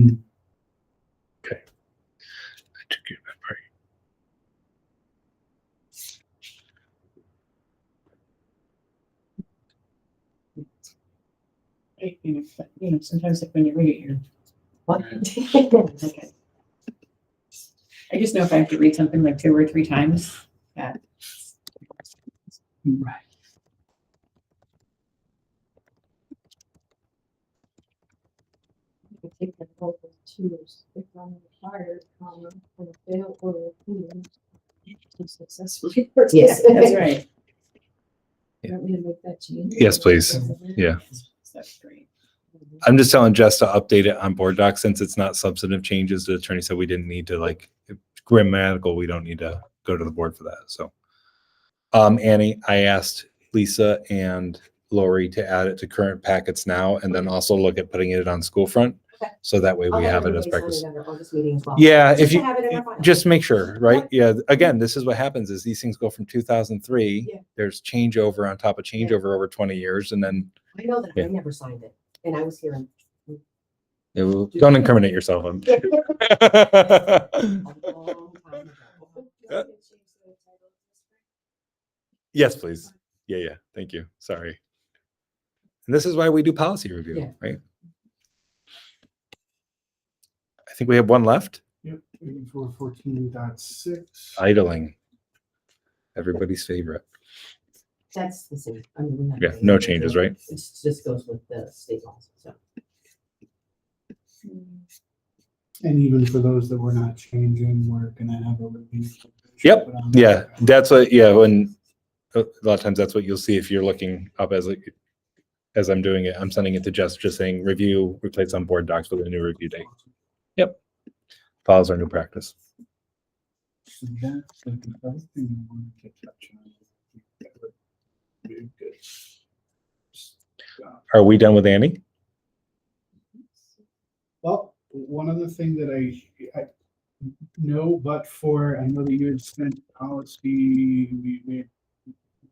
took it apart. Sometimes like when you read it, you're, what? Okay. I just know if I have to read something like 2 or 3 times, that. right. Take the vote of twos, if I'm required, comma, and fail or refuse to successfully. Yes. That's right. Want me to make that change? Yes, please. Yeah. That's great. I'm just telling Jess to update it on board docs since it's not substantive changes. The attorney said we didn't need to like grammatical. We don't need to go to the board for that. So, Annie, I asked Lisa and Lori to add it to current packets now, and then also look at putting it on school front. Okay. So that way I'll we have it as everybody sign practice. it under August meeting as well. Yeah, Just if to you have it in our file. just make sure, right? Yeah. Again, this is what happens is these things go from 2003. Yeah. There's changeover on top of changeover over 20 years, and then I know that Yeah. I never signed it, and I was here in don't incriminate yourself. a long time ago. Yes, please. Yeah. Thank you. Sorry. And this is why we do policy review, Yeah. right? I think we have one left. Yep, 8414.6. Idling. Everybody's favorite. That's the same. I mean, we have. Yeah, no changes, right? It just goes with the state laws, so. And even for those that we're not changing, we're gonna have a review. Yep. Put on Yeah, there. that's what. Yeah, when a lot of times that's what you'll see if you're looking up as I'm doing it. I'm sending it to Jess, just saying review, replace on board docs with a new review date. Follows our new practice. So that's like the first thing I wanted to touch on. That would be good. Are we done with Annie? Well, one other thing that I know, but for, I know that you had sent policy, we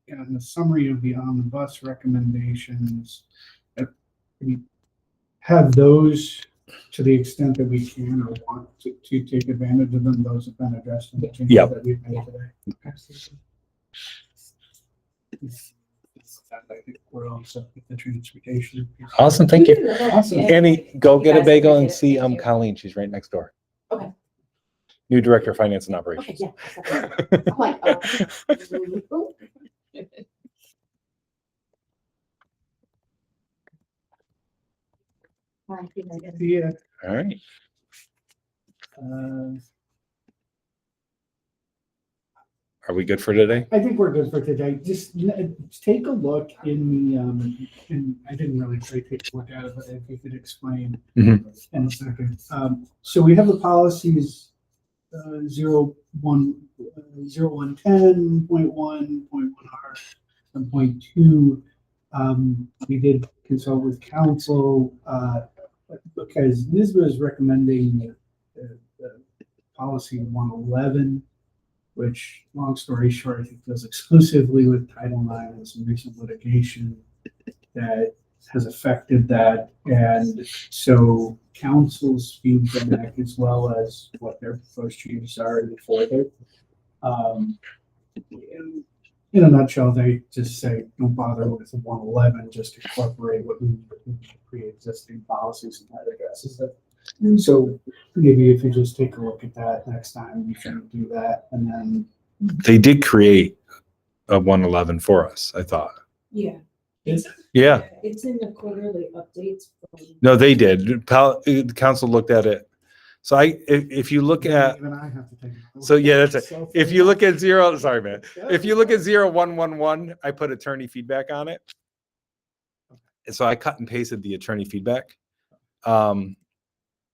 in the summary of the omnibus recommendations, we have those to the extent that we can or want to take advantage of them. Those have been addressed in the changes Yep. that we've made Yeah. today. Absolutely. I think we're all set with the transportation. Awesome, thank you. Awesome. Annie, go You get a guys bagel and appreciate it. see Thank you. Colleen. She's right next door. Okay. New director of finance and Okay, operations. yeah. I'm like, oh. Yeah. All right. Are we good for today? I think we're good for today. Just take a look in the, and I didn't really say take a look at it, but if you could explain Mhm. in a second. So we have the policies, 0110.1.1R and .2. We did consult with council, because NISBA is recommending the policy 111, which, long story short, I think deals exclusively with Title IX and some recent litigation that has affected that. And so council's feedback, as well as what their proposed changes are in the folder. In a nutshell, they just say, don't bother with 111, just incorporate what we pre-existing policies, and that addresses it. So maybe if you just take a look at that next time, you can do that, and then. They did create a 111 for us, I thought. Yeah. Yeah. It's in the quarterly updates. No, they did. The council looked at it. So if you look at, Even I have to take a look. so yeah, that's it. So If you look at sorry, man. If you look at 0111, I put attorney feedback on it. And so I cut and pasted the attorney feedback.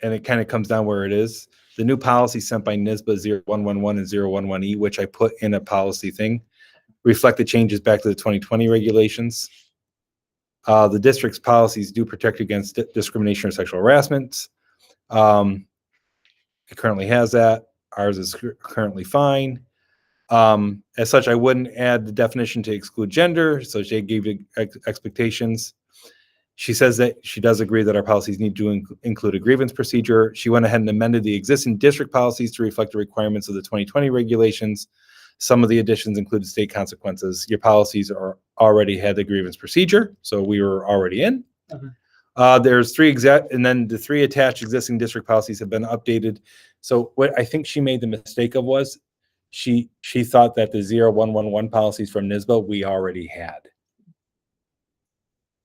and it kind of comes down where it is. The new policy sent by NISBA 0111 and 011E, which I put in a policy thing, reflect the changes back to the 2020 regulations. The district's policies do protect against discrimination or sexual harassment. It currently has that. Ours is currently fine. As such, I wouldn't add the definition to exclude gender, so she gave you expectations. She says that she does agree that our policies need to include a grievance procedure. She went ahead and amended the existing district policies to reflect the requirements of the 2020 regulations. Some of the additions included state consequences. Your policies are already had the grievance procedure, so we were already in. Okay. There's and then the 3 attached existing district policies have been updated. So what I think she made the mistake of was she thought that the 0111 policies from NISBA we already had.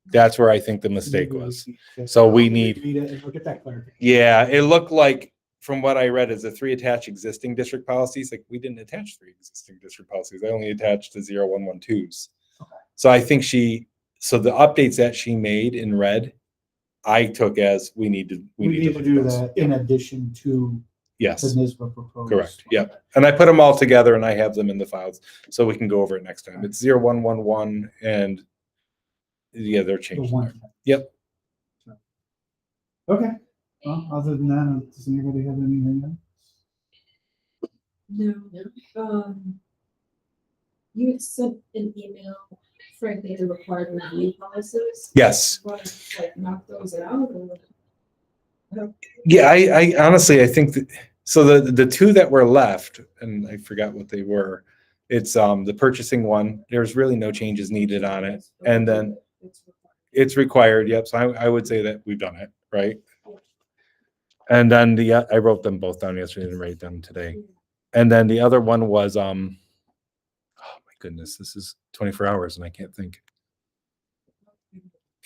That's where I think the mistake Maybe was. can- So we I'll need- read it and we'll get that clarification. Yeah, it looked like from what I read is the 3 attached existing district policies. Like we didn't attach 3 existing district policies. I only attached the 0112s. Okay. So I think so the updates that she made in red, I took as we need to We look need to at do those. that in addition to the Yes, NISBA proposed. correct. Yep. And I put them all together and I have them in the files so we can go over it next time. It's 0111 and yeah, they're The changed. one. Yep. Okay. Well, other than that, does anybody have anything else? No. You had sent an email, frankly, the required review policies. Yes. Want to like knock those out or? Yeah, I honestly, I think that, so the 2 that were left, and I forgot what they were, it's the purchasing one, there's really no changes needed on it. And then it's required, yep, so I would say that we've done it, right? And then I wrote them both down yesterday and write them today. And then the other one was, oh my goodness, this is 24 hours and I can't think.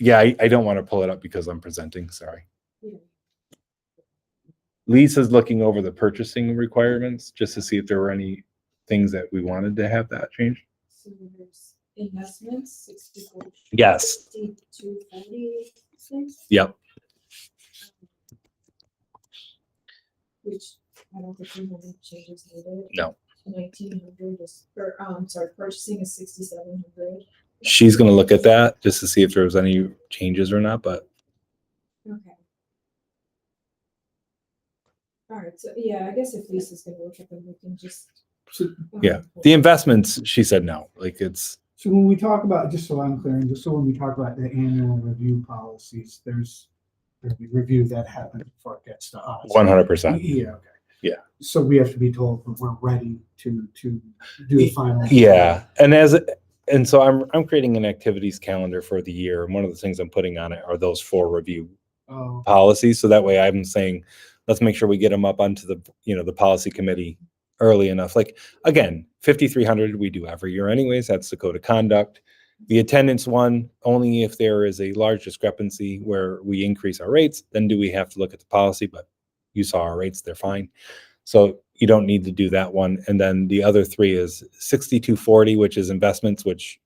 Yeah, I don't want to pull it up because I'm presenting, sorry. Lisa's looking over the purchasing requirements just to see if there were any things that we wanted to have that changed. So there's investments, 64. Yes. 6246. Yep. Which I don't think we have any changes needed. No. 1900 is, sorry, purchasing is 6700. She's gonna look at that just to see if there was any changes or not, but Okay. All right, so yeah, I guess if Lisa's gonna look at them, we can just. So, yeah, the investments, she said no, like it's, so when we talk about, just so I'm clear, and just so when we talk about the annual review policies, there's a review that happens before it gets to us. 100%. Yeah, okay. Yeah. So we have to be told that we're ready to do the final. Yeah, and so I'm creating an activities calendar for the year, and one of the things I'm putting on it are those 4 review Oh, policies. So that way I'm saying, let's make sure we get them up onto the, the policy committee early enough. Like, again, 5,300 we do every year anyways. That's the code of conduct. The attendance one, only if there is a large discrepancy where we increase our rates, then do we have to look at the policy, but you saw our rates, they're fine. So you don't need to do that one. And then the other 3 is 6240, which is investments, which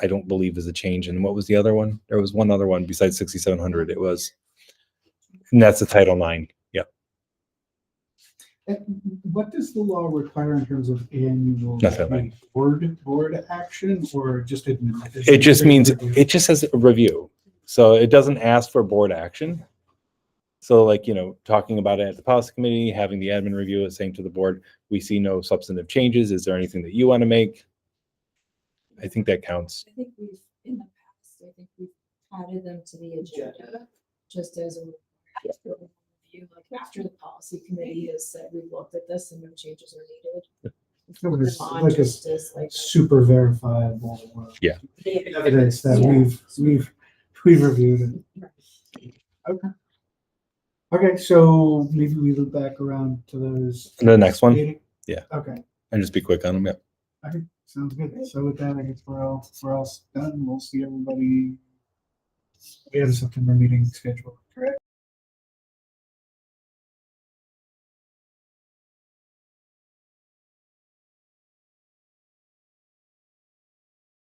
I don't believe is a change. And what was the other one? There was one other one besides 6,700. It was, and that's the Title IX. Yep. what does the law require in terms of annual? Nothing. like, board action or just It just means, review? it just says a review. So it doesn't ask for board action. So like, talking about it at the policy committee, having the admin review it, saying to the board, we see no substantive changes. Is there anything that you want to make? I think that counts. I think we've, in the past, I think we've added them to the agenda, just as a review, like after the policy committee has said, we've looked at this and no changes are needed. So Put them it's on like a just as like a- super verifiable. Yeah. Evidence that Yeah. we've reviewed it. Okay. Okay, so maybe we loop back around to those. The next one? meeting? Yeah. Okay, And just be quick on them. Yep. okay, sounds good. So with that, I guess we're all done. We'll see everybody. We have a September meeting scheduled, correct?